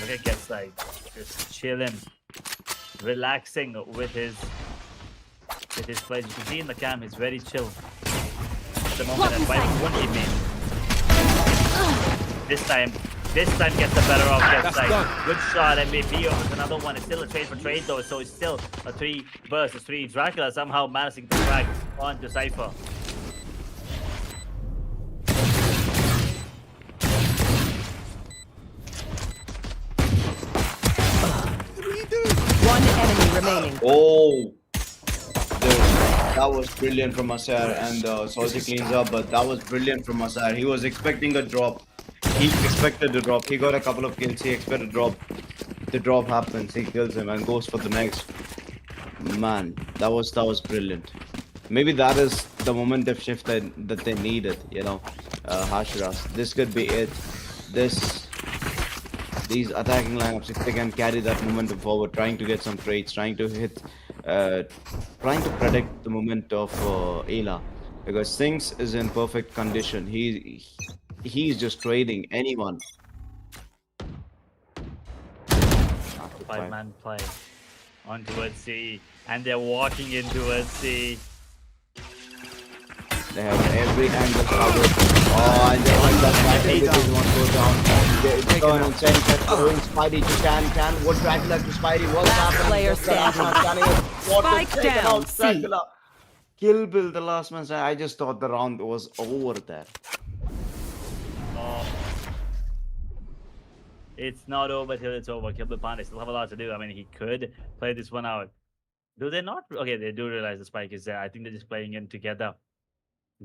Look at Get Side. Just chilling, relaxing with his plays. You can see in the cam, he's very chill at the moment. And why won't he be? This time gets the better of Get Side. Good shot, MVP over another one. It's still a trade for trade though, so it's still a 3 versus 3. Dracula somehow managing to drag onto Cypher. One enemy remaining. Oh, dude, that was brilliant from Asar, and Salty cleans up, but that was brilliant from Asar. He was expecting a drop. He expected a drop. He got a couple of kills. He expected a drop. The drop happens. He kills him and goes for the next. Man, that was brilliant. Maybe that is the momentum shift that they needed. Hashiras. This could be it. These attacking lineups, if they can carry that momentum forward, trying to get some trades, trying to hit, trying to predict the moment of ELA, because things is in perfect condition. He's just trading anyone. 5-man play on towards C, and they're walking in towards C. They have every angle covered. Oh, and they want that sniper. This one goes down. They're going and saying that going Spidey to can. What Dracula to Spidey? What's Last happening? player What's the last man standing. standing? What Spike is taken down, out? C. Dracula. Kill Bill, the last man standing. I just thought the round was over there. Oh. It's not over till it's over. Kill the Panda still have a lot to do. I mean, he could play this one out. Do they not? Okay, they do realize the spike is there. I think they're just playing in together.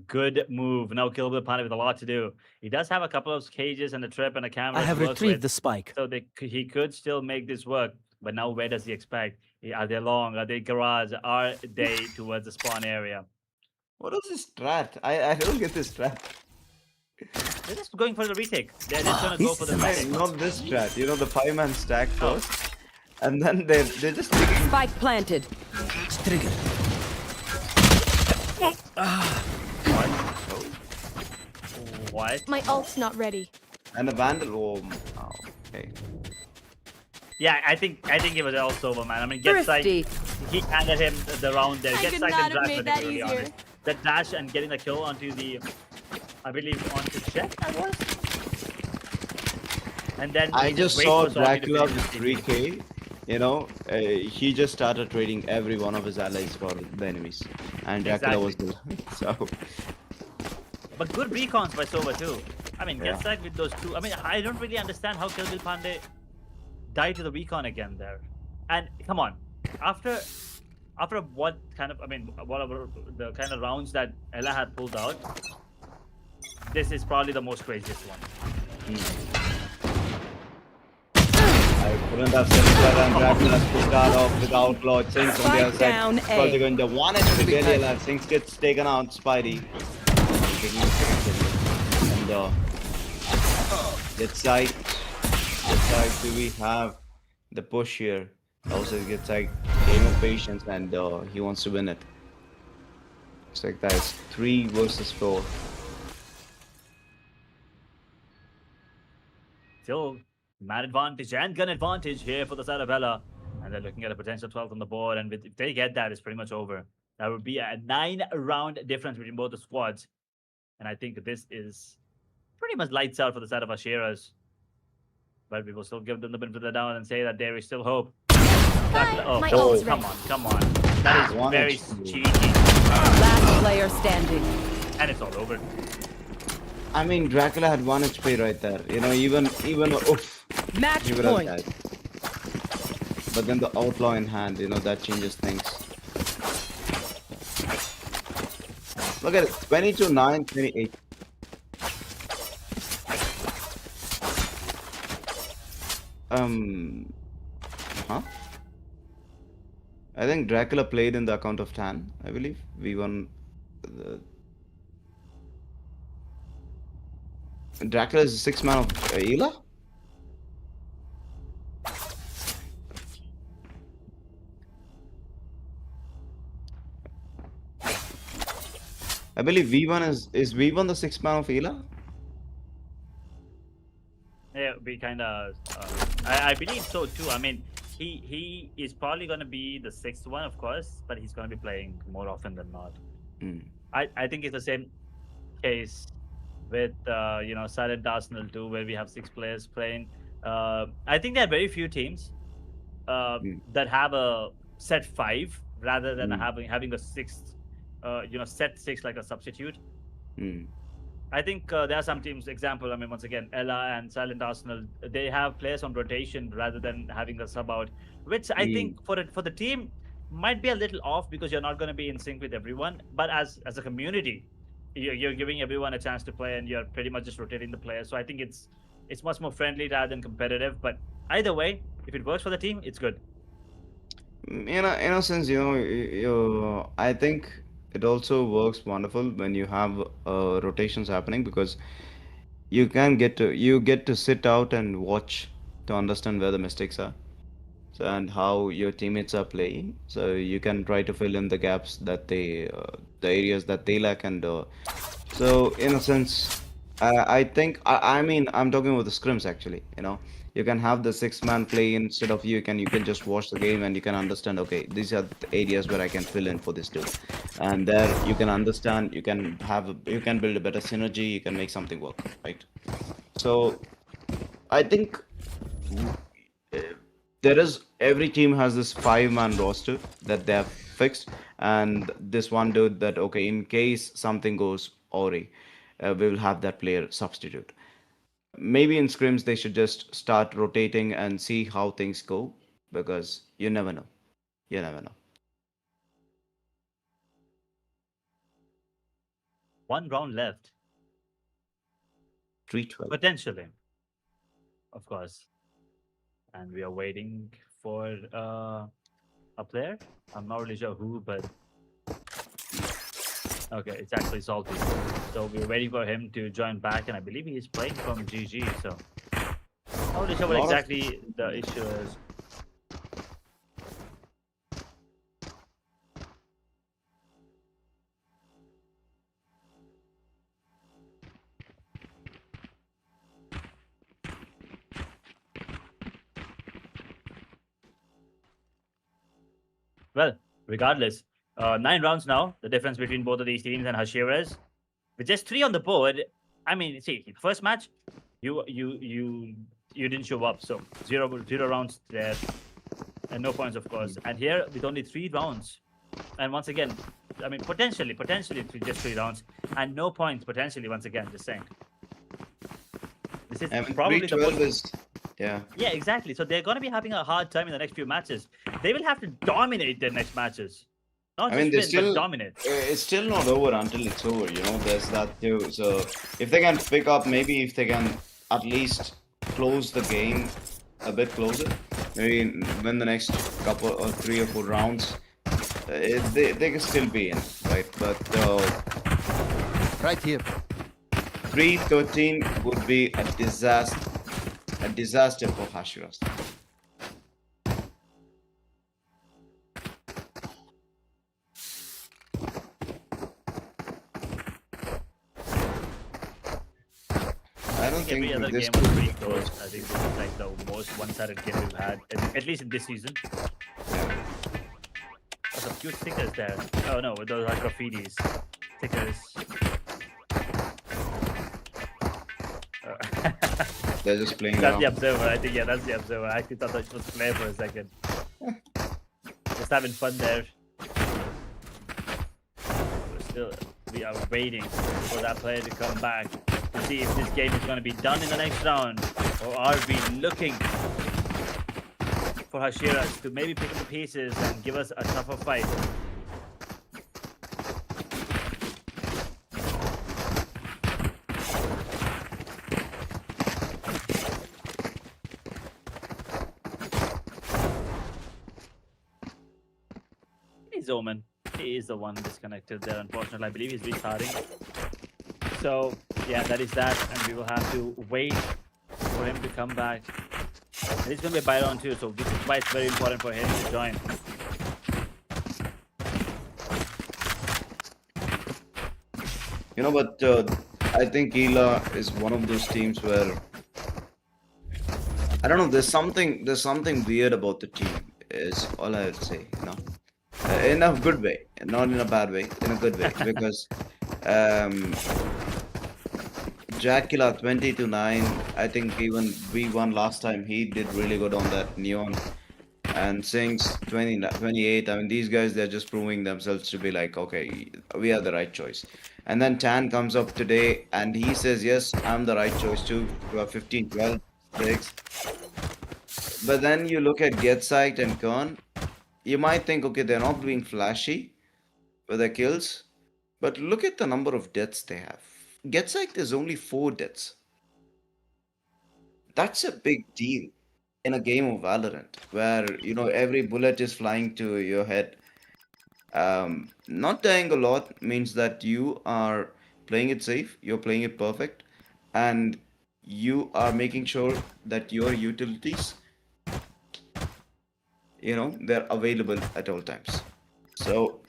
Good move. Now Kill the Panda with a lot to do. He does have a couple of cages and a trip and a camera. I have to work retrieved with, the spike. so he could still make this work. But now where does he expect? Are they long? Are they garage? Are they towards the spawn area? What is this strat? I don't get this strat. They're just going for the retake. They're just gonna go This for is the a nice retake. Not this strat. The 5-man stack first, and then they're just taking. Spike planted. Cage triggered. What? My ult's not ready. And a vandal. Oh, okay. Yeah, I think it was also over, man. I mean, Get Sight, Thrifty. he handed him the round there. I Get could Sight not and have Dracula, made to that be really easier. honest. that dash and getting the kill onto the, I believe, onto Jet, that was. And then I he just wait saw for Salty to Dracula finish with his TP. 3K. You know, he just started trading every one of his allies for the enemies, and Dracula was Exactly. the so But good recons by Sova too. I mean, yeah. get stuck with those two. I mean, I don't really understand how Kilbil Pandey died to the recon again there. And come on, after what kind of, I mean, whatever the kind of rounds that Ella had pulled out, this is probably the most craziest one. I couldn't have said it better, and Dracula to start off with Outlaw. Sinks on the Spike other down side. Because they're A. going to one HP barely alive. Sinks gets taken out. Spidey. And it's like, do we have the push here? Also, it's like game of patience, and he wants to win it. It's like that. It's 3 versus 4. Still, man advantage and gun advantage here for the side of Ella. And they're looking at a potential 12th on the board. And if they get that, it's pretty much over. That would be a 9-round difference between both the squads. And I think this is pretty much lights out for the side of Hashiras. But we will still give them the benefit of the doubt and say that there is still hope. Bye. Oh, My oh, ult's come ready. on, come on. That is One very HP. cheeky. Last player standing. And it's all over. I mean, Dracula had 1 HP right there. You know, even oof, Match he would have point. died. But then the Outlaw in hand, you know, that changes things. Look at it, 22-9, 28. Huh? I think Dracula played in the account of Tan, I believe. We won the... Dracula is the 6th man of ELA? I believe V1 is V1 the 6th man of ELA? Yeah, we kind of, I believe so too. I mean, he is probably going to be the 6th one, of course, but he's going to be playing more often than not. Hmm. I think it's the same case with Silent Arsenal too, where we have 6 players playing. I think there are very few teams Hmm. that have a set 5 rather than Hmm. having a 6th, set 6 like a substitute. Hmm. I think there are some teams. Example, I mean, once again, Ella and Silent Arsenal, they have players on rotation rather than having a sub out, which I Hmm. think for the team might be a little off because you're not going to be in sync with everyone. But as a community, you're giving everyone a chance to play, and you're pretty much just rotating the players. So I think it's much more friendly rather than competitive. But either way, if it works for the team, it's good. In a sense, you know, I think it also works wonderful when you have rotations happening because you get to sit out and watch to understand where the mistakes are. So, and how your teammates are playing. So you can try to fill in the gaps that the areas that they lack, and so in a sense, I think I mean I'm talking about the scrims actually. You know, you can have the 6-man play instead of you can just watch the game and you can understand. Okay, these are the areas where I can fill in for this dude, and there you can understand. You can build a better synergy. You can make something work, right? So I think uh, there is every team has this 5-man roster that they have fixed, and this one dude that okay, in case something goes awry, we will have that player substitute. Maybe in scrims they should just start rotating and see how things go because you never know. You never know. 1 round left, 312. potentially, of course, and we are waiting for a player. I'm not really sure who, but okay, it's actually Salty. So we're waiting for him to join back, and I believe he's playing from GG. So not really sure what Lot of exactly the issue is. Well, regardless, 9 rounds now. The difference between both of these teams and Hashiras. With just 3 on the board. I mean, see, first match, you didn't show up, so zero rounds there, and no points, of course. And here with only 3 rounds, and once again, I mean, potentially just 3 rounds, and no points potentially. Once again, just saying. This is I mean, probably the 312 most. is, yeah. Yeah, exactly. So they're going to be having a hard time in the next few matches. They will have to dominate their next matches. Not I mean, just they win, but still, dominate. it's still not over until it's over, you know, there's that too. So if they can pick up, maybe if they can at least close the game a bit closer, maybe win the next couple or 3 or 4 rounds, they can still be in, right? But Right here. 3-13 would be a disaster for Hashiras. I don't Every think other this game was pretty close. I think this is like the most one-sided game we've had, at least in this season. Oh, some cute stickers there. Oh no, those are graffitis. Stickers. they're just playing That's now. the observer. I think, yeah, that's the observer. I actually thought that was Claire for a second. Just having fun there. We are waiting for that player to come back to see if this game is going to be done in the next round, or are we looking for Hashiras to maybe pick up the pieces and give us a tougher fight. He's Omen. He is the one disconnected there, unfortunately. I believe he's restarting. So, yeah, that is that. And we will have to wait for him to come back. And it's going to be a Byron too, so this is why it's very important for him to join. You know, but I think ELA is one of those teams where I don't know. There's something weird about the team. Is all I would say. You know, in a good way, not in a bad way. In a good way, because Dracula 20-9. I think even we won last time. He did really good on that neon. And Sinks 28. I mean, these guys, they're just proving themselves to be like, okay, we are the right choice. And then Tan comes up today and he says, yes, I'm the right choice too. 15, 12, 6. But then you look at Get Psyched and Kern. You might think, okay, they're not being flashy with their kills. But look at the number of deaths they have. Get Psyched is only 4 deaths. That's a big deal in a game of Valorant, where you know every bullet is flying to your head. Not dying a lot means that you are playing it safe, you're playing it perfect, and you are making sure that your utilities, you know, they're available at all times. So,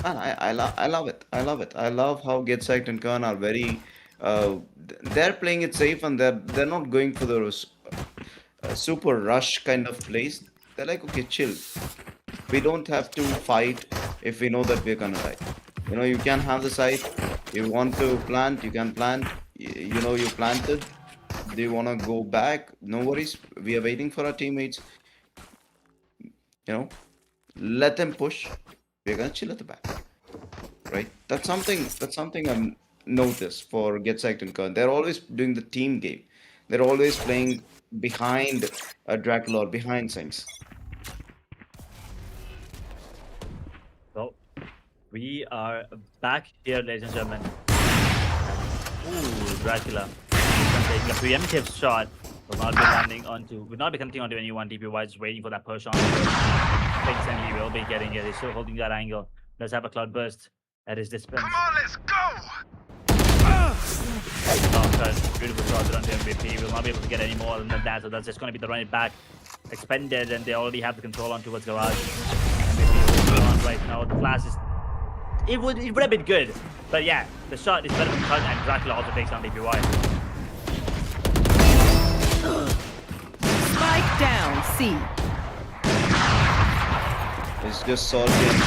man, I love it. I love it. I love how Get Psyched and Khan are very. They're playing it safe and they're not going for those super rush kind of plays. They're like, okay, chill. We don't have to fight if we know that we're gonna die. You know, you can have the site. You want to plant, you can plant. You know, you planted. Do you want to go back? No worries. We are waiting for our teammates. You know, let them push. We're gonna chill at the back, right? That's something I've noticed for Get Psyched and Kern. They're always doing the team game. They're always playing behind Dracula or behind Sinks. So, we are back here, ladies and gentlemen. Ooh, Dracula. Taking a preemptive shot. Will not be landing onto. Will not be connecting onto anyone. DPY just waiting for that push on. Thinks and he will be getting it. He's still holding that angle. Does have a cloud burst at his dispense. Come on, let's go! Oh, beautiful shot onto MVP. Will not be able to get any more than that. So that's just going to be the run it back. Expended, and they already have the control on towards garage. MVP on right now. The flash is. It would have been good, but yeah, the shot is better than cut, and Dracula also takes on DPY. Spike down, C. It's just Salty and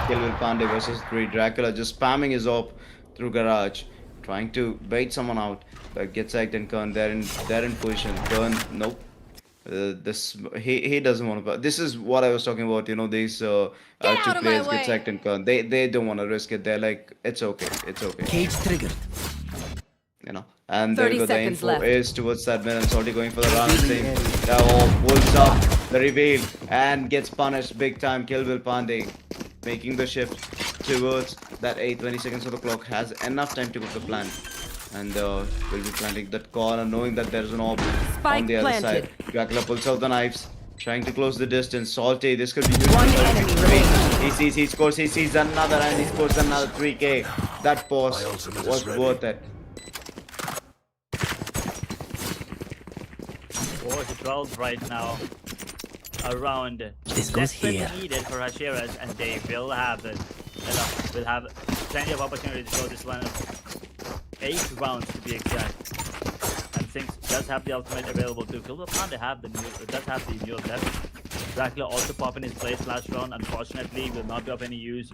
Kill Will Pandey versus 3. Dracula just spamming his op through garage, trying to bait someone out, but gets act and Kern. They're in position. Kern, nope. This he doesn't want to. This is what I was talking about. These Get two out of my players get way! sacked and Kern. They don't want to risk it. They're like, it's okay, it's okay. Cage triggered. And there 30 we go. The seconds info left. is towards that man and Salty going for the run. Same. Pulls up the reveal and gets punished big time. Kill Will Pandey making the shift towards that 20 seconds of the clock. Has enough time to cook the plant. And will be planting that corner, knowing that there's an orb on Spike the other planted. side. Dracula pulls out the knives, trying to close the distance. Salty, this could be huge. One enemy remaining. He scores, he sees another, and he scores another 3K. That pause was worth it. War 12 right now. Around This goes desperately here. needed for Hashiras, and they will have it. Will have plenty of opportunity to go this one. 8 rounds to be exact. And Sinks does have the ultimate available too. Kill Panda does have the mule left. Dracula also pop in his place last round. Unfortunately, will not be of any use.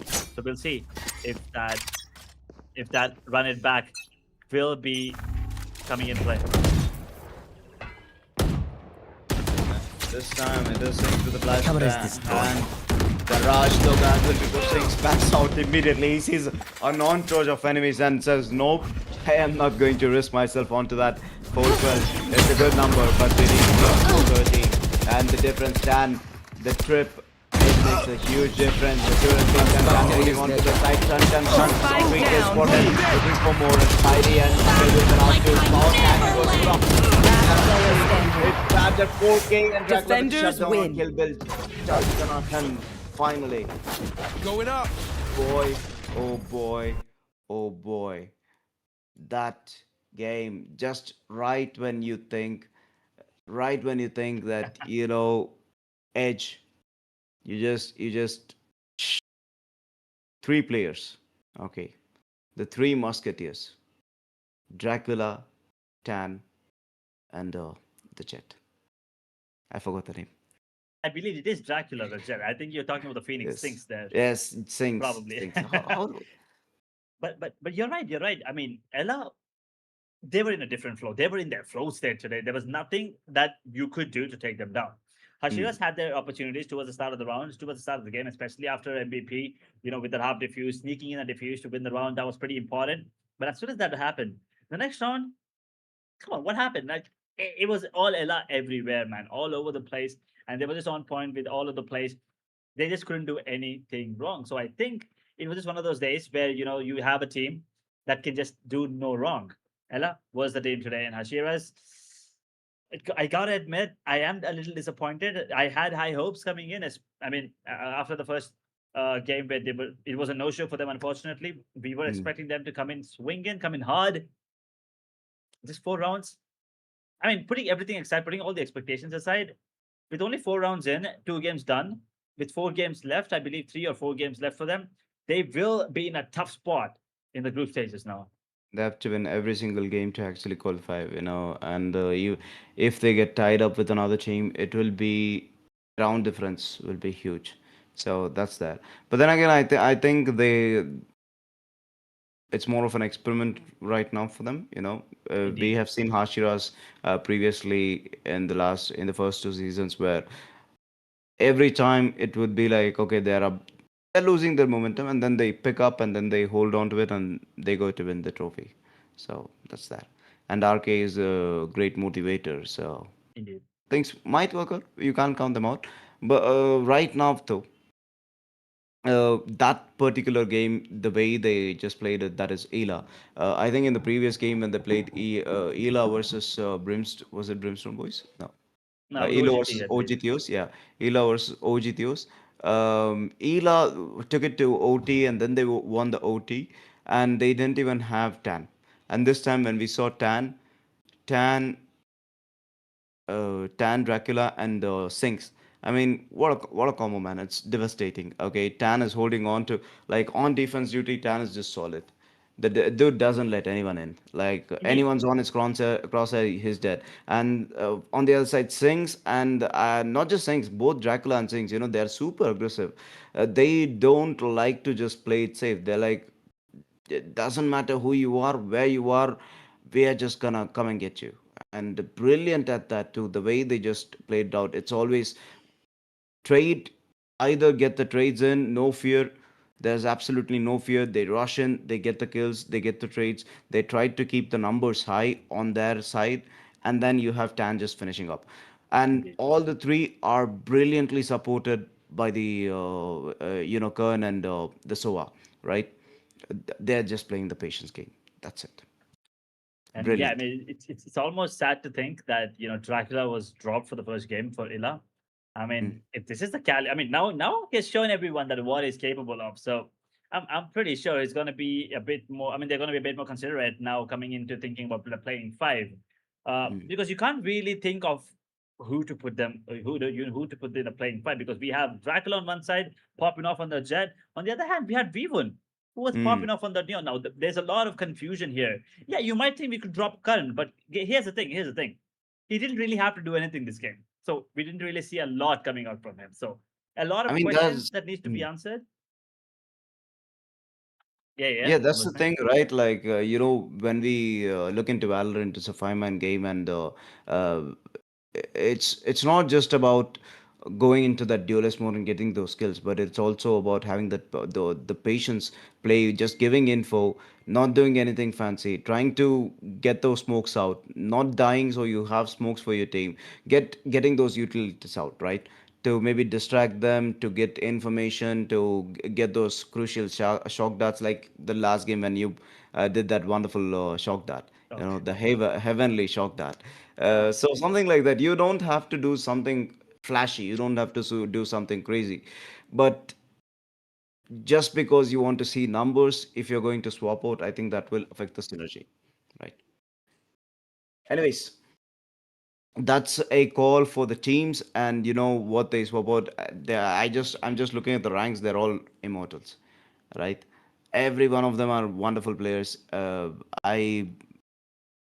So we'll see if that run it back will be coming in play. This time it is Sinks with the flash Cover is ban, destroyed. and the Raj Logan will be pushing backs out immediately. He sees a non-charge of enemies and says, nope, I am not going to risk myself onto that 412. It's a good number, but we need to 413. And the difference, Dan, the trip, it makes a huge difference. The two things and Dan holding on to the side, stunt and stunt. Spike Quick is down. spotted, looking for more. And Spidey and Bill with the last two. Power and goes from. Last player standing. It grabbed at 4K and Dracula Defenders shut down win. on Kill Bill. Jonathan, finally. Going up. Boy, oh boy, oh boy. That game, just right when you think that, Edge, you just 3 players. Okay. The 3 musketeers. Dracula, Tan, and the Jet. I forgot the name. I believe it is Dracula, Rajat. I think you're talking about the Phoenix Sinks there. Yes, it sings. Probably. Sings. How- But you're right. You're right. I mean, Ella, they were in a different flow. They were in their flow state today. There was nothing that you could do to take them down. Hashiras had their opportunities towards the start of the round, towards the start of the game, especially after MVP, with the half defuse, sneaking in a defuse to win the round. That was pretty important. But as soon as that happened, the next round, come on, what happened? Like it was all Ella everywhere, man, all over the place. And they were just on point with all of the plays. They just couldn't do anything wrong. So I think it was just one of those days where you have a team that can just do no wrong. Ella was the team today, and Hashiras. I gotta admit, I am a little disappointed. I had high hopes coming in. After the first game where it was a no-show for them. Unfortunately, we were expecting them to come in swinging, come in hard. Just 4 rounds. I mean, putting everything aside, putting all the expectations aside, with only 4 rounds in, 2 games done, with 4 games left, I believe 3 or 4 games left for them, they will be in a tough spot in the group stages now. They have to win every single game to actually qualify, and if they get tied up with another team, it will be round difference will be huge. So that's that. But then again, I think it's more of an experiment right now for them. We Indeed. have seen Hashiras previously in the first 2 seasons where every time it would be like, okay, they're losing their momentum, and then they pick up and then they hold on to it and they go to win the trophy. So that's that. And RK is a great motivator. So Indeed. things might work out. You can't count them out. But right now, though, that particular game, the way they just played it, that is ELA. I think in the previous game when they played ELA versus Brimstone, was it Brimstone Boys? No. No, it was ELA OGT, versus I believe. OGTOs, yeah. ELA versus OGTOs. ELA took it to OT and then they won the OT, and they didn't even have Tan. And this time when we saw Tan, Tan, Dracula, and Sinks. I mean, what a combo, man! It's devastating. Okay, Tan is holding on to, like, on defense duty. Tan is just solid. dude doesn't let anyone in. Like He anyone's on his crosshair, he's dead. And on the other side, Sings and not just Sings, both Dracula and Sings, they're super aggressive. They don't like to just play it safe. They're like, it doesn't matter who you are, where you are, we are just gonna come and get you. And brilliant at that too. The way they just played out. It's always trade, either get the trades in, no fear. There's absolutely no fear. They rush in, they get the kills, they get the trades. They try to keep the numbers high on their side, and then you have Tan just finishing up. And indeed. all the three are brilliantly supported by the Kern and the Soa, right? They're just playing the patience game. That's it. And yeah, I Brilliant. mean, it's almost sad to think that Dracula was dropped for the first game for Illa. I mean, Mm, if this is the Cali, I mean, now he's shown everyone that what he's capable of. So I'm pretty sure it's going to be a bit more. I mean, they're going to be a bit more considerate now coming into thinking about playing five, mm. because you can't really think of who to put them, who to put in a playing five, because we have Dracula on one side popping off on the Jet. On the other hand, we had Vivun who was Mm. popping off on the Now there's a lot of confusion here. Yeah, you might think we could drop Current, but here's the thing. Here's the thing. He didn't really have to do anything this game. So we didn't really see a lot coming out from him. So a lot I of mean, questions that's that needs to be mm. answered. Yeah, yeah, Yeah, I'm that's the listening. thing, right? Like, when we look into Valorant, it's a five-man game, and uh, it's not just about going into that duelist mode and getting those skills, but it's also about having the patience play, just giving info, not doing anything fancy, trying to get those smokes out, not dying so you have smokes for your team, getting those utilities out, right? To maybe distract them, to get information, to get those crucial shock darts, like the last game when you did that wonderful shock dart, Okay. the heavenly shock dart. Yeah. So something like that. You don't have to do something flashy. You don't have to do something crazy, but just because you want to see numbers, if you're going to swap out, I think that will affect the synergy, right? Anyways, that's a call for the teams, and you know what they swap out. I'm just looking at the ranks. They're all immortals, right? Every one of them are wonderful players. I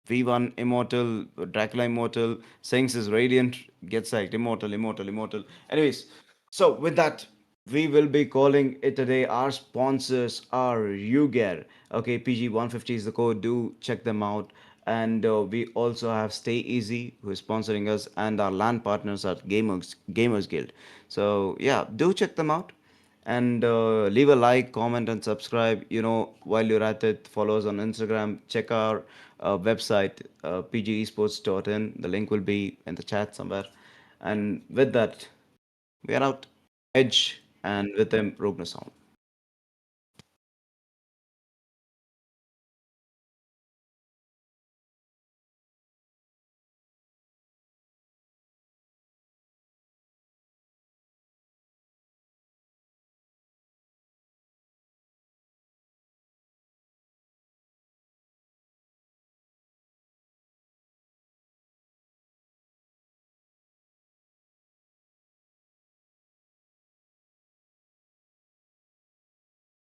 V1 Immortal, Dracula Immortal, Sings is Radiant, gets like Immortal, Immortal, Immortal. Anyways, so with that, we will be calling it a day. Our sponsors are UGEAR. Okay, PG150 is the code. Do check them out. And we also have StayEzy, who is sponsoring us, and our LAN partners are Gamers Guild. So yeah, do check them out and leave a like, comment, and subscribe. While you're at it, follow us on Instagram. Check our website, pgesports.in. The link will be in the chat somewhere. And with that, we are out. Edge, and with them, Rogna Sound.